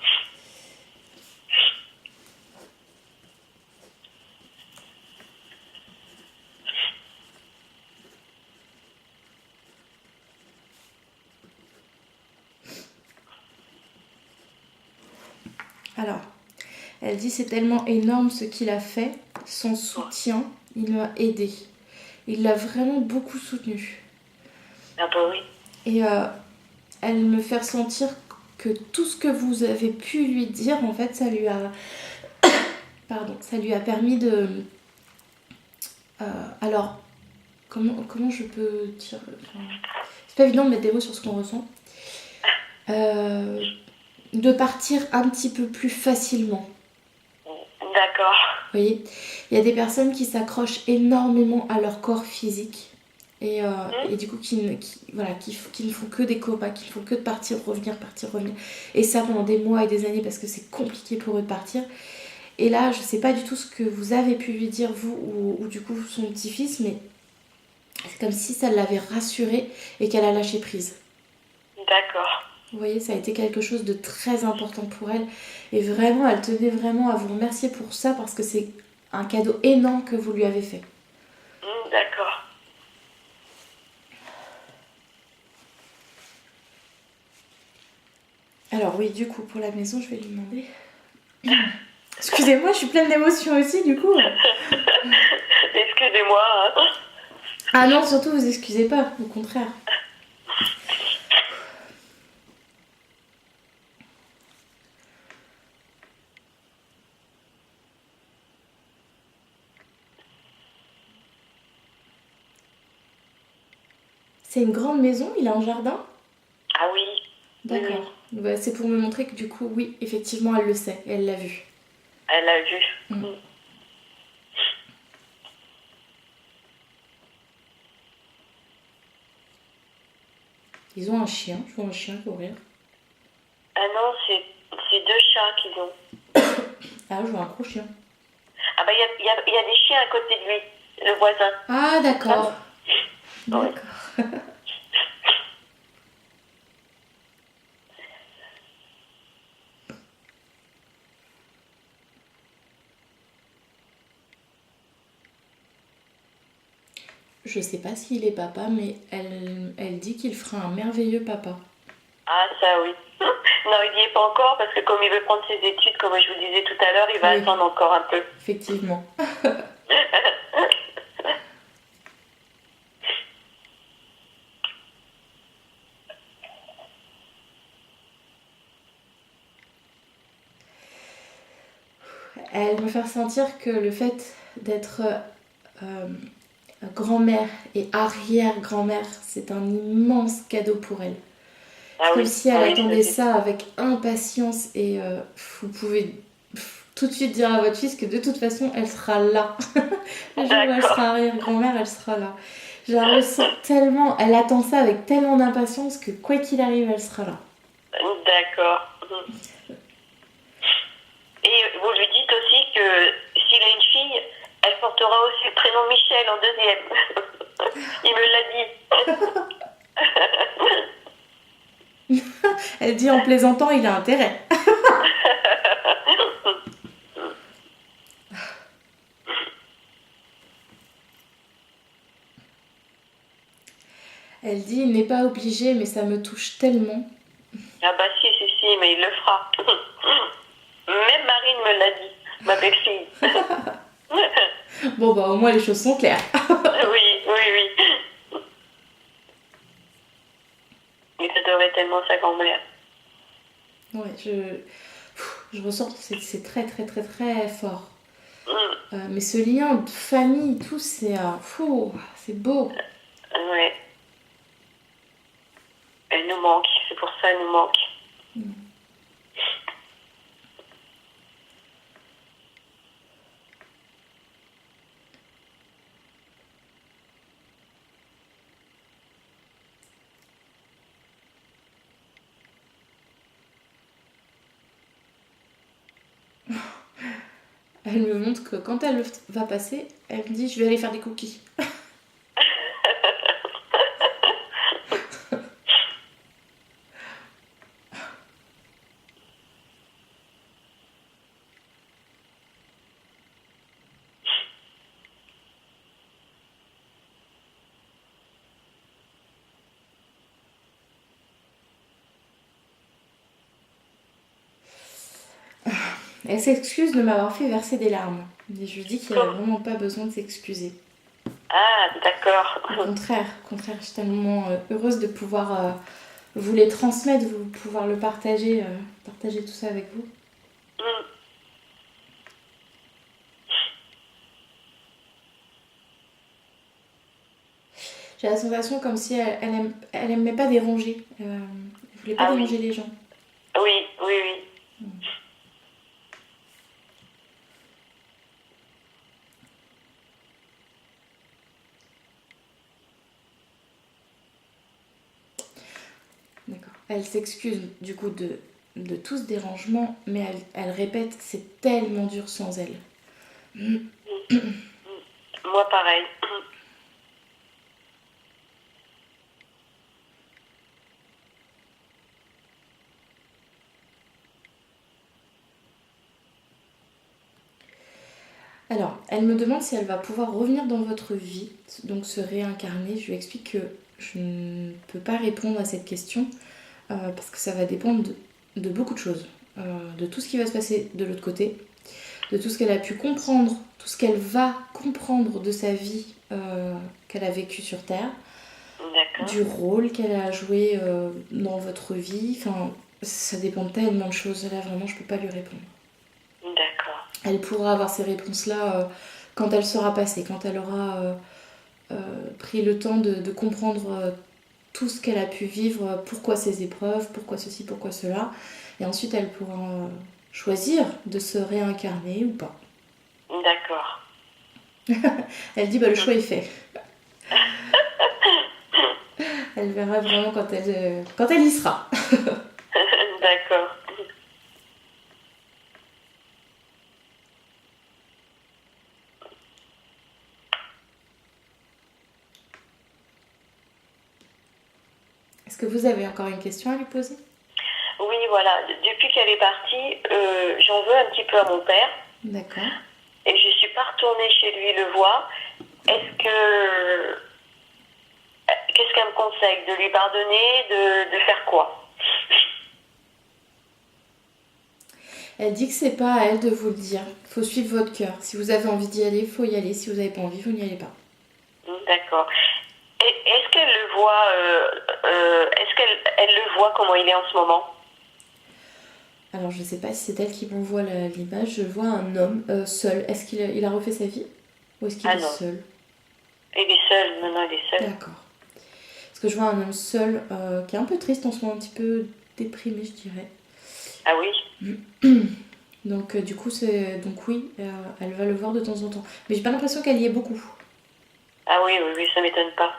Alors, elle dit c'est tellement énorme ce qu'il a fait. Son soutien, il m'a aidé. Il l'a vraiment beaucoup soutenu. Ah bah oui. Et elle me fait ressentir que tout ce que vous avez pu lui dire, en fait, ça lui a... Pardon, ça lui a permis de... alors, comment je peux dire... c'est pas évident de mettre des mots sur ce qu'on ressent. De partir un petit peu plus facilement. D'accord. Vous voyez, il y a des personnes qui s'accrochent énormément à leur corps physique et du coup qui ne font que des combats, qui ne font que de partir, revenir. Et ça pendant des mois et des années parce que c'est compliqué pour eux de partir. Et là, je sais pas du tout ce que vous avez pu lui dire, vous ou du coup son petit-fils, mais c'est comme si ça l'avait rassurée et qu'elle a lâché prise. D'accord. Vous voyez, ça a été quelque chose de très important pour elle. Et vraiment, elle tenait vraiment à vous remercier pour ça parce que c'est un cadeau énorme que vous lui avez fait. D'accord. Alors oui, du coup, pour la maison, je vais lui demander. Excusez-moi, je suis pleine d'émotions aussi, du coup. Excusez-moi. Hein. Ah non, surtout, vous excusez pas, au contraire. C'est une grande maison, il a un jardin? Ah oui. D'accord. Bah, c'est pour me montrer que du coup, oui, effectivement, elle le sait, et elle l'a vu. Elle l'a vu. Ils ont un chien, je vois un chien courir. Ah non, c'est deux chats qu'ils ont. Ah, je vois un gros chien. Ah bah il y a des chiens à côté de lui, le voisin. Ah, d'accord. Oui. D'accord. Je sais pas s'il est papa, mais elle dit qu'il fera un merveilleux papa. Ah ça oui. Non, il n'y est pas encore parce que comme il veut prendre ses études, comme je vous disais tout à l'heure, il va attendre encore un peu. Effectivement. Elle me fait ressentir que le fait d'être grand-mère et arrière-grand-mère, c'est un immense cadeau pour elle. Ah Comme oui. si elle attendait ça avec impatience et vous pouvez tout de suite dire à votre fils que de toute façon elle sera là. Le jour où elle sera arrière-grand-mère, elle sera là. Je la ressens tellement, elle attend ça avec tellement d'impatience que quoi qu'il arrive, elle sera là. D'accord. Et vous lui dites aussi que s'il a une fille, elle portera aussi le prénom Michel en deuxième. Il me l'a dit. Elle dit en plaisantant, il a intérêt. Elle dit, il n'est pas obligé, mais ça me touche tellement. Ah bah si, mais il le fera. Même Marine me l'a dit, ma belle-fille. Bon bah au moins les choses sont claires. Oui. Il adorait tellement sa grand-mère. Ouais, je ressens que c'est très très très très fort. Mais ce lien de famille, tout, c'est beau. Ouais. Elle nous manque. C'est pour ça, elle nous manque. Elle me montre que quand elle va passer, elle me dit je vais aller faire des cookies. Elle s'excuse de m'avoir fait verser des larmes. Mais je lui dis qu'il n'y a vraiment pas besoin de s'excuser. Ah, d'accord. Au contraire, je suis tellement heureuse de pouvoir vous les transmettre, vous pouvoir le partager, partager tout ça avec vous. J'ai la sensation comme si elle aimait pas déranger. Elle voulait pas déranger les gens. Oui, oui, oui. D'accord. Elle s'excuse du coup de tout ce dérangement, mais elle répète, c'est tellement dur sans elle. Moi, pareil. Alors, elle me demande si elle va pouvoir revenir dans votre vie, donc se réincarner. Je lui explique que je ne peux pas répondre à cette question parce que ça va dépendre de beaucoup de choses. De tout ce qui va se passer de l'autre côté, de tout ce qu'elle a pu comprendre, tout ce qu'elle va comprendre de sa vie qu'elle a vécue sur Terre, du rôle qu'elle a joué dans votre vie. Enfin, ça dépend tellement de choses. Là, vraiment, je peux pas lui répondre. D'accord. Elle pourra avoir ces réponses-là quand elle sera passée, quand elle aura pris le temps de comprendre tout ce qu'elle a pu vivre, pourquoi ces épreuves, pourquoi ceci, pourquoi cela. Et ensuite, elle pourra choisir de se réincarner ou pas. D'accord. Elle dit, bah, le choix est fait. Elle verra vraiment quand elle y sera. D'accord. Est-ce que vous avez encore une question à lui poser? Oui, voilà. Depuis qu'elle est partie, j'en veux un petit peu à mon père. D'accord. Et je suis pas retournée chez lui le voir. Qu'est-ce qu'elle me conseille? De lui pardonner, de faire quoi? Elle dit que c'est pas à elle de vous le dire. Il faut suivre votre cœur. Si vous avez envie d'y aller, il faut y aller. Si vous n'avez pas envie, vous n'y allez pas. D'accord. Est-ce qu'elle le voit est-ce qu'elle le voit comment il est en ce moment? Alors, je sais pas si c'est elle qui m'envoie l'image. Je vois un homme seul. Est-ce qu'il a refait sa vie? Ou est-ce qu'il est seul? Il est seul. Non, il est seul. D'accord. Parce que je vois un homme seul qui est un peu triste en ce moment, un petit peu déprimé, je dirais. Ah oui? Donc, du coup, donc oui, elle va le voir de temps en temps. Mais j'ai pas l'impression qu'elle y est beaucoup. Ah oui, ça m'étonne pas.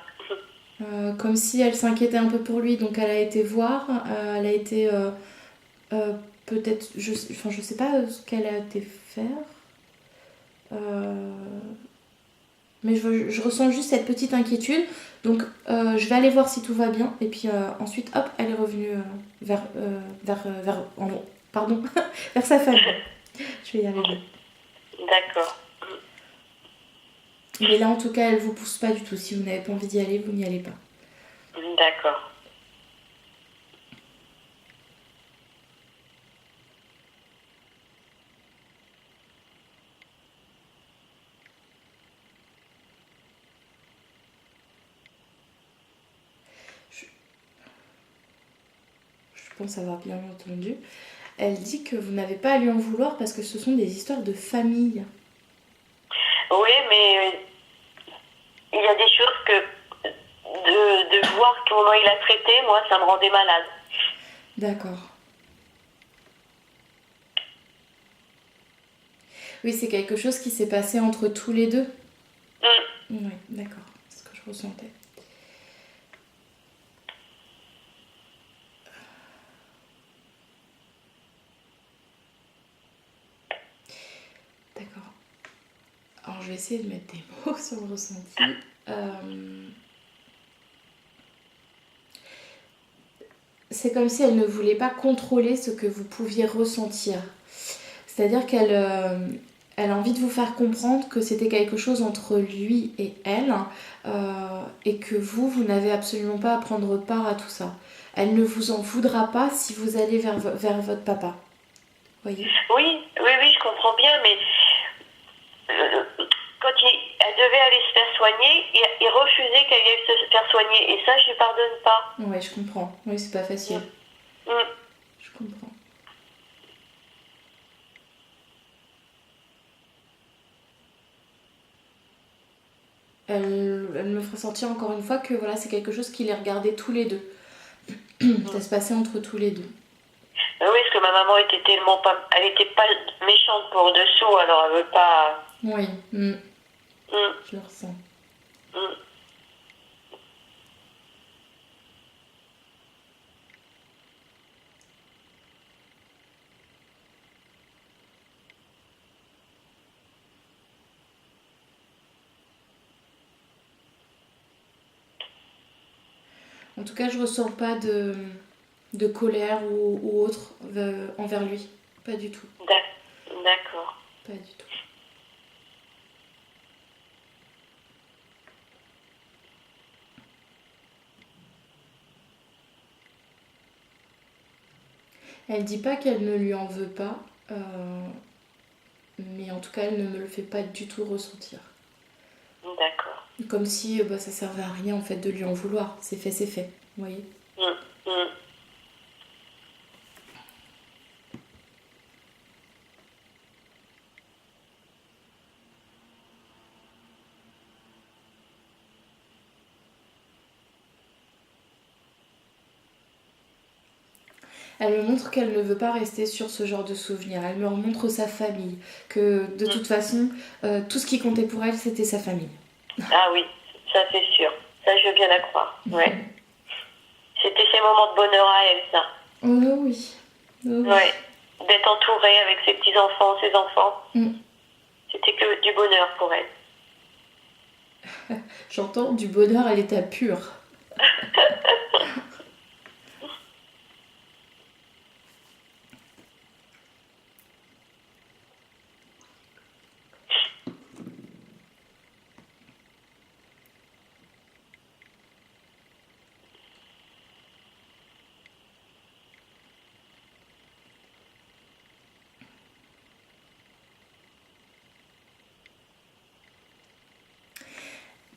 Comme si elle s'inquiétait un peu pour lui, donc elle a été voir, elle a été peut-être, je sais pas ce qu'elle a été faire, mais je ressens juste cette petite inquiétude, donc je vais aller voir si tout va bien, et puis ensuite, hop, elle est revenue pardon, vers sa famille. Je vais y arriver. D'accord. Mais là, en tout cas, elle vous pousse pas du tout. Si vous n'avez pas envie d'y aller, vous n'y allez pas. D'accord. Je pense avoir bien entendu. Elle dit que vous n'avez pas à lui en vouloir parce que ce sont des histoires de famille. Oui, mais il y a des choses que de voir comment il a traité, moi, ça me rendait malade. D'accord. Oui, c'est quelque chose qui s'est passé entre tous les deux. Oui, d'accord. C'est ce que je ressentais. D'accord. Alors, je vais essayer de mettre des mots sur le ressenti. C'est comme si elle ne voulait pas contrôler ce que vous pouviez ressentir. C'est-à-dire elle a envie de vous faire comprendre que c'était quelque chose entre lui et elle, et que vous n'avez absolument pas à prendre part à tout ça. Elle ne vous en voudra pas si vous allez vers votre papa. Voyez ? Oui, je comprends bien, mais quand elle devait aller se faire soigner, il refusait qu'elle aille se faire soigner, et ça, je lui pardonne pas. Ouais, je comprends. Oui, c'est pas facile. Je comprends. Elle me ferait sentir encore une fois que voilà, c'est quelque chose qui les regardait tous les deux. Ça se passait entre tous les deux. Oui, parce que ma maman était tellement pas... Elle était pas méchante pour dessous, alors elle veut pas... Oui, je le ressens. En tout cas, je ressens pas de colère ou autre envers lui. Pas du tout. D'accord. Pas du tout. Elle dit pas qu'elle ne lui en veut pas, mais en tout cas, elle ne me le fait pas du tout ressentir. D'accord. Comme si ça servait à rien en fait de lui en vouloir. C'est fait, vous voyez. Elle me montre qu'elle ne veut pas rester sur ce genre de souvenirs. Elle me montre sa famille, que de toute façon, tout ce qui comptait pour elle, c'était sa famille. Ah oui, ça c'est sûr. Ça, je veux bien la croire. Ouais. C'était ses moments de bonheur à elle, ça. Oh oui. Ouais. D'être entourée avec ses petits-enfants, ses enfants. C'était que du bonheur pour elle. J'entends du bonheur à l'état pur.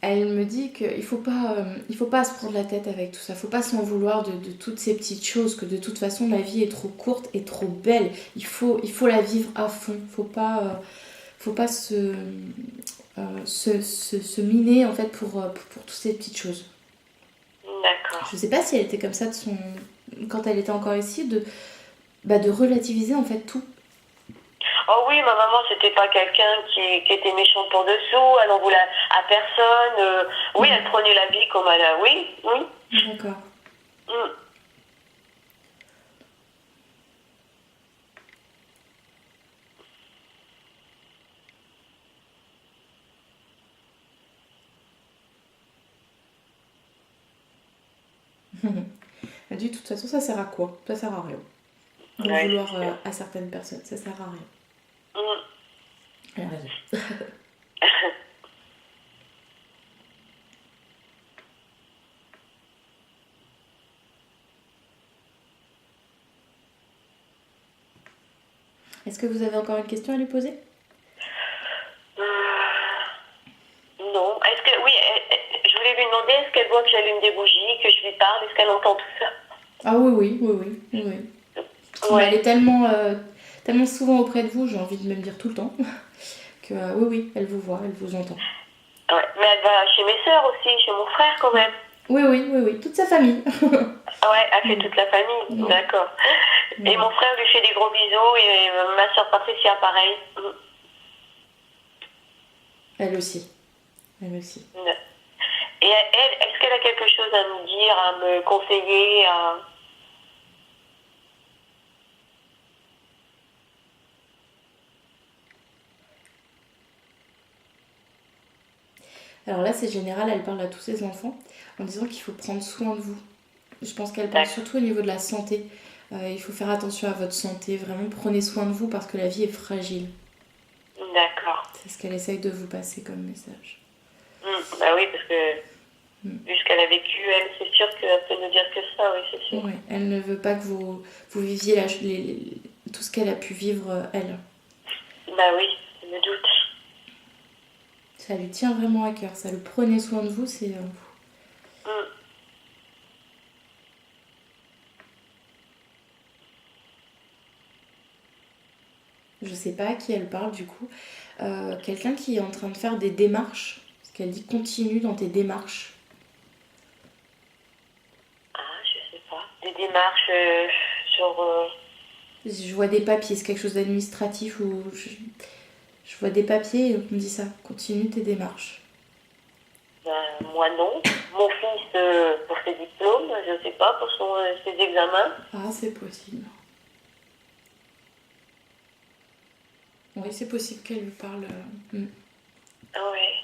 Elle me dit qu'il faut pas se prendre la tête avec tout ça, faut pas s'en vouloir de toutes ces petites choses, que de toute façon la vie est trop courte et trop belle. Il faut la vivre à fond, faut pas se miner en fait pour toutes ces petites choses. D'accord. Je sais pas si elle était comme ça quand elle était encore ici, de relativiser en fait tout. Oh oui, ma maman, c'était pas quelqu'un qui était méchante pour dessous, elle n'en voulait à personne. Oui, elle prenait la vie comme elle a. Oui. D'accord. Elle dit de toute façon ça sert à quoi? Ça sert à rien. De vouloir à certaines personnes, ça sert à rien. Elle a raison. Est-ce que vous avez encore une question à lui poser? Non. Est-ce que... Oui, je voulais lui demander, est-ce qu'elle voit que j'allume des bougies, que je lui parle, est-ce qu'elle entend tout ça? Ah oui, oui, oui, oui, oui. Mais Ouais. elle est tellement souvent auprès de vous, j'ai envie de même dire tout le temps, que oui, oui, elle vous voit, elle vous entend. Ouais. Mais elle va chez mes sœurs aussi, chez mon frère quand même. Oui, oui, oui, oui, toute sa famille. Ouais, elle fait Mm. toute la famille. Ouais. D'accord. Et Ouais. mon frère lui fait des gros bisous et ma soeur Patricia pareil. Elle aussi. Elle aussi. Et elle, est-ce qu'elle a quelque chose à me dire, à me conseiller Alors là, c'est général, elle parle à tous ses enfants en disant qu'il faut prendre soin de vous. Je pense qu'elle parle surtout au niveau de la santé. Il faut faire attention à votre santé, vraiment prenez soin de vous parce que la vie est fragile. D'accord. C'est ce qu'elle essaye de vous passer comme message. Bah oui, parce que vu ce qu'elle a vécu, elle, c'est sûr qu'elle peut nous dire que ça, oui, c'est sûr. Oui, elle ne veut pas que vous viviez tout ce qu'elle a pu vivre, elle. Bah oui, je me doute. Ça lui tient vraiment à cœur, ça le prenez soin de vous, c'est... Je sais pas à qui elle parle du coup. Quelqu'un qui est en train de faire des démarches. Parce qu'elle dit continue dans tes démarches. Ah, je sais pas. Des démarches sur... Je vois des papiers, c'est quelque chose d'administratif ou... Je vois des papiers et on me dit ça. Continue tes démarches. Ben, moi non. Mon fils pour ses diplômes, je sais pas, pour ses examens. Ah, c'est possible. Oui, c'est possible qu'elle lui parle. Ah ouais.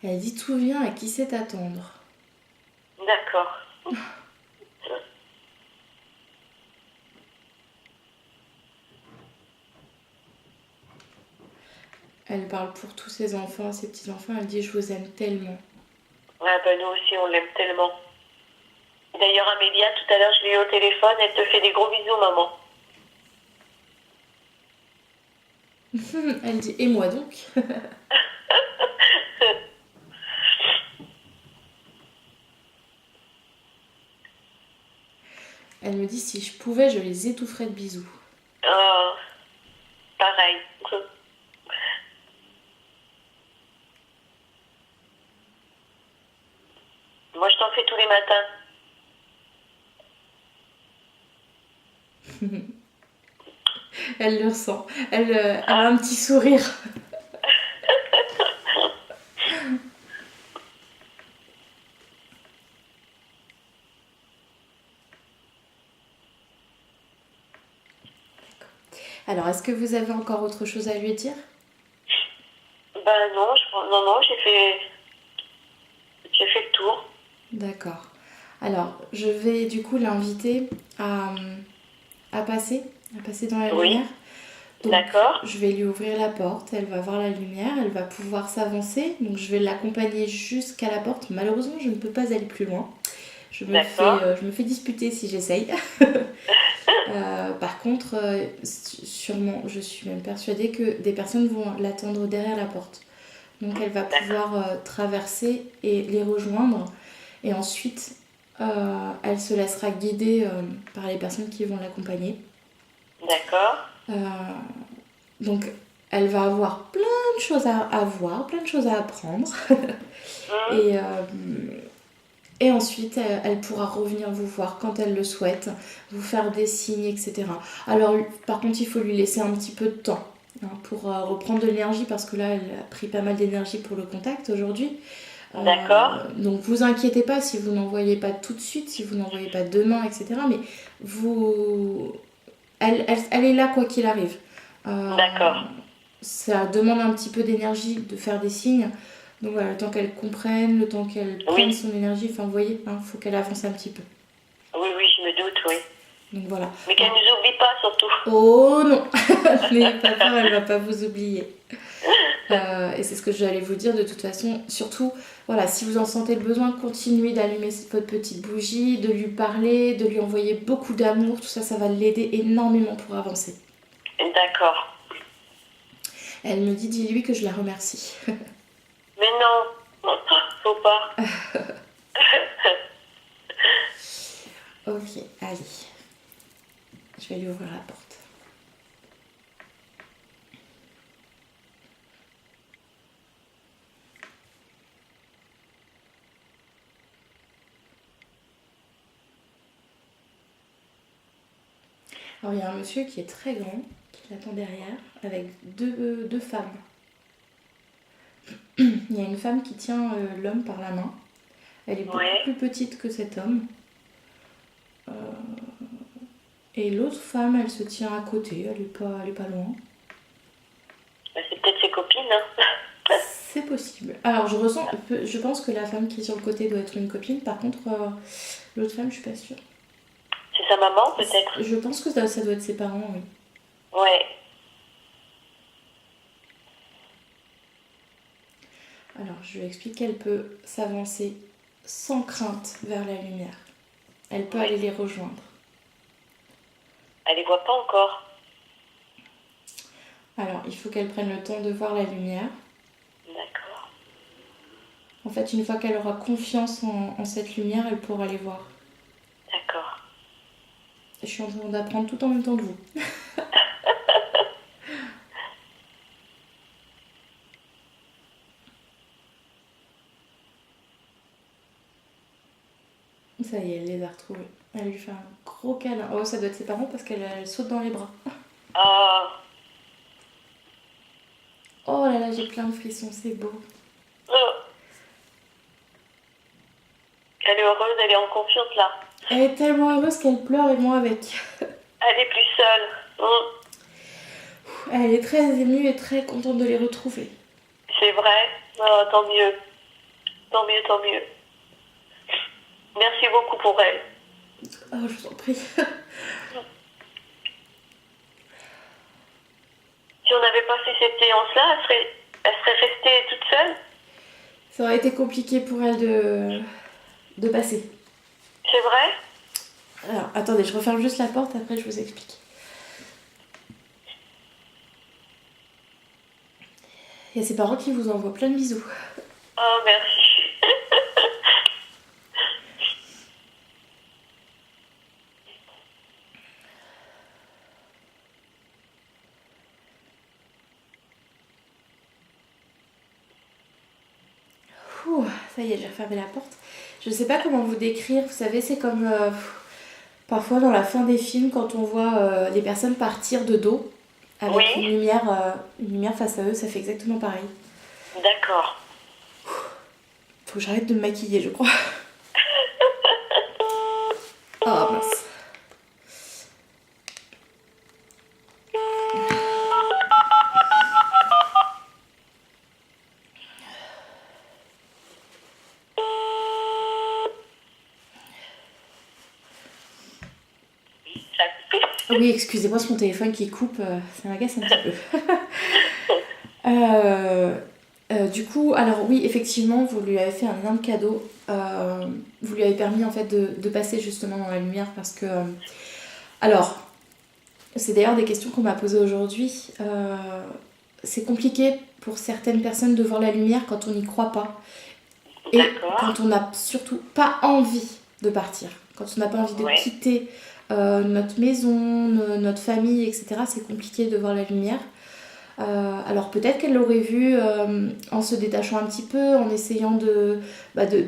Elle dit tout vient à qui sait attendre. D'accord. Elle parle pour tous ses enfants, ses petits-enfants. Elle dit je vous aime tellement. Ouais, ben nous aussi, on l'aime tellement. D'ailleurs, Amélia, tout à l'heure, je l'ai eu au téléphone, elle te fait des gros bisous, maman. Elle dit et moi donc. Elle me dit si je pouvais, je les étoufferais de bisous. Pareil. Moi, je t'en fais tous les matins. Elle le ressent. Elle a un petit sourire. Alors, est-ce que vous avez encore autre chose à lui dire? Ben non, non, j'ai fait le tour. D'accord. Alors, je vais du coup l'inviter à passer dans la lumière. Donc, d'accord. Je vais lui ouvrir la porte, elle va voir la lumière, elle va pouvoir s'avancer. Donc, je vais l'accompagner jusqu'à la porte. Malheureusement, je ne peux pas aller plus loin. Je me fais disputer si j'essaye. Par contre, sûrement, je suis même persuadée que des personnes vont l'attendre derrière la porte. Donc elle va pouvoir traverser et les rejoindre. Et ensuite, elle se laissera guider par les personnes qui vont l'accompagner. D'accord. Donc elle va avoir plein de choses à voir, plein de choses à apprendre. Et ensuite, elle pourra revenir vous voir quand elle le souhaite, vous faire des signes, etc. Alors, par contre, il faut lui laisser un petit peu de temps pour reprendre de l'énergie, parce que là, elle a pris pas mal d'énergie pour le contact aujourd'hui. D'accord. Donc, vous inquiétez pas si vous n'en voyez pas tout de suite, si vous n'en voyez pas demain, etc. Mais elle est là quoi qu'il arrive. D'accord. Ça demande un petit peu d'énergie de faire des signes. Donc voilà, le temps qu'elle comprenne, le temps qu'elle prenne son énergie, enfin vous voyez, faut qu'elle avance un petit peu. Oui, je me doute, oui. Donc voilà. Mais qu'elle ne nous oublie pas surtout. Oh non. N'ayez pas peur, elle va pas vous oublier. Et c'est ce que j'allais vous dire de toute façon. Surtout, voilà, si vous en sentez le besoin, continuez d'allumer votre petite bougie, de lui parler, de lui envoyer beaucoup d'amour. Tout ça, ça va l'aider énormément pour avancer. D'accord. Elle me dit, dis-lui que je la remercie. Mais non, faut pas. Ok, allez. Je vais lui ouvrir la porte. Alors il y a un monsieur qui est très grand, qui l'attend derrière, avec deux femmes. Il y a une femme qui tient l'homme par la main. Elle est beaucoup plus petite que cet homme. Et l'autre femme, elle se tient à côté, elle est pas loin. C'est peut-être ses copines. Hein. C'est possible. Alors je pense que la femme qui est sur le côté doit être une copine. Par contre, l'autre femme, je suis pas sûre. C'est sa maman peut-être. Je pense que ça doit être ses parents, oui. Ouais. Alors je lui explique qu'elle peut s'avancer sans crainte vers la lumière. Elle peut aller les rejoindre. Elle les voit pas encore. Alors il faut qu'elle prenne le temps de voir la lumière. D'accord. En fait, une fois qu'elle aura confiance en cette lumière, elle pourra les voir. D'accord. Je suis en train d'apprendre tout en même temps que vous. Ça y est, elle les a retrouvés. Elle lui fait un gros câlin. Oh, ça doit être ses parents parce qu'elle saute dans les bras. Oh là là, j'ai plein de frissons, c'est beau. Elle est heureuse, elle est en confiance là. Elle est tellement heureuse qu'elle pleure et moi avec. Elle est plus seule. Elle est très émue et très contente de les retrouver. C'est vrai. Oh, tant mieux. Tant mieux, tant mieux. Merci beaucoup pour elle. Oh, je vous en prie. Si on n'avait pas fait cette séance-là, elle serait restée toute seule. Ça aurait été compliqué pour elle de passer. C'est vrai? Alors, attendez, je referme juste la porte, après je vous explique. Il y a ses parents qui vous envoient plein de bisous. Oh, merci. Ouh, ça y est, j'ai refermé la porte. Je sais pas comment vous décrire, vous savez, c'est comme parfois dans la fin des films quand on voit les personnes partir de dos avec une lumière face à eux, ça fait exactement pareil. D'accord. Faut que j'arrête de me maquiller, je crois. Oh mince. Oui, excusez-moi, c'est mon téléphone qui coupe, ça m'agace un petit peu. Du coup, alors oui, effectivement, vous lui avez fait un énorme cadeau. Vous lui avez permis en fait de passer justement dans la lumière parce que... alors, c'est d'ailleurs des questions qu'on m'a posées aujourd'hui. C'est compliqué pour certaines personnes de voir la lumière quand on n'y croit pas. Et quand on n'a surtout pas envie de partir. Quand on n'a pas envie de quitter notre maison, notre famille, etc. C'est compliqué de voir la lumière. Alors peut-être qu'elle l'aurait vu en se détachant un petit peu, en essayant de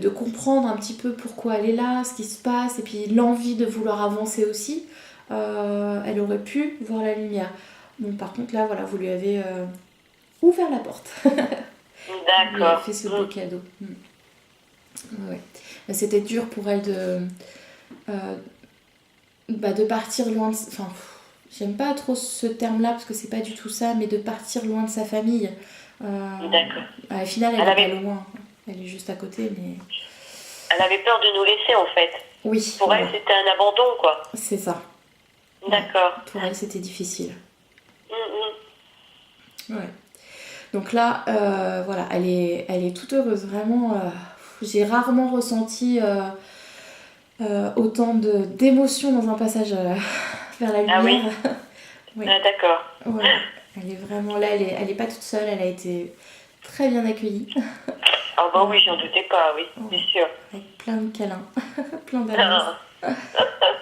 comprendre un petit peu pourquoi elle est là, ce qui se passe, et puis l'envie de vouloir avancer aussi. Elle aurait pu voir la lumière. Bon, par contre là, voilà, vous lui avez ouvert la porte. D'accord. Vous lui avez fait ce beau cadeau. Ouais. C'était dur pour elle de partir loin de... Enfin, j'aime pas trop ce terme-là parce que c'est pas du tout ça, mais de partir loin de sa famille. D'accord. À la finale, elle est pas loin. Elle est juste à côté, mais... Elle avait peur de nous laisser, en fait. Oui. Pour elle, c'était un abandon, quoi. C'est ça. D'accord. Ouais. Pour elle, c'était difficile. Ouais. Donc là, voilà, elle est toute heureuse, vraiment. J'ai rarement ressenti autant d'émotions dans un passage vers la lumière. Ah oui. Oui. Ah, d'accord. Ouais, elle est vraiment là, elle est pas toute seule, elle a été très bien accueillie. Ah bah oui, j'en doutais pas, oui, Ouais. c'est sûr. Avec plein de câlins, plein d'amour.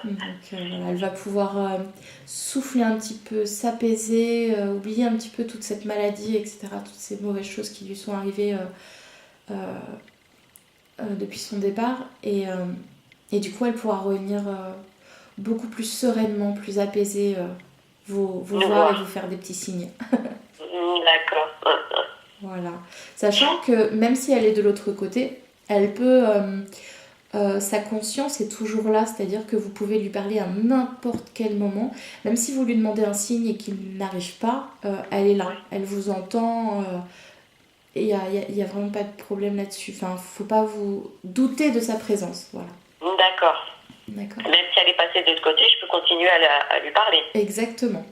Donc voilà, elle va pouvoir souffler un petit peu, s'apaiser, oublier un petit peu toute cette maladie, etc. Toutes ces mauvaises choses qui lui sont arrivées depuis son départ. Et du coup, elle pourra revenir beaucoup plus sereinement, plus apaisée, vous Nous voir et voir. vous faire des petits signes. D'accord. Voilà. Sachant que même si elle est de l'autre côté, elle peut... sa conscience est toujours là, c'est-à-dire que vous pouvez lui parler à n'importe quel moment, même si vous lui demandez un signe et qu'il n'arrive pas, elle est là, Oui. elle vous entend, et il y a vraiment pas de problème là-dessus. Enfin, faut pas vous douter de sa présence, voilà. D'accord. D'accord. Même si elle est passée de l'autre côté, je peux continuer à lui parler. Exactement.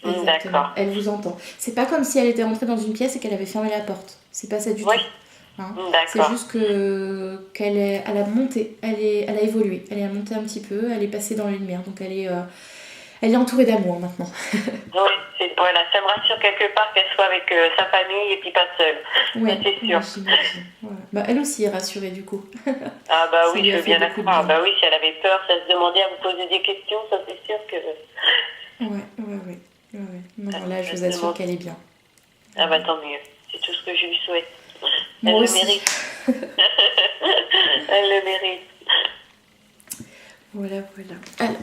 Exactement. D'accord. Elle vous entend. C'est pas comme si elle était rentrée dans une pièce et qu'elle avait fermé la porte. C'est pas ça du Oui. tout. Hein. C'est D'accord. juste qu'elle a monté, elle a évolué, elle est montée un petit peu, elle est passée dans la lumière, donc elle est entourée d'amour maintenant. Oui, voilà, ça me rassure quelque part qu'elle soit avec sa famille et puis pas seule. Ouais, Ça, c'est sûr. j'imagine. Voilà. Bah, elle aussi est rassurée du coup. Ah bah Ça oui, lui je a veux fait bien la beaucoup de croire. bien. Bah oui, si elle avait peur, ça se demandait à vous poser des questions, ça c'est sûr que... Ouais. Non, là, je Elle vous se assure demande. qu'elle est bien. Ah bah tant mieux, c'est tout ce que je lui souhaite. Moi Elle le aussi. mérite. Elle le mérite. Voilà. Alors,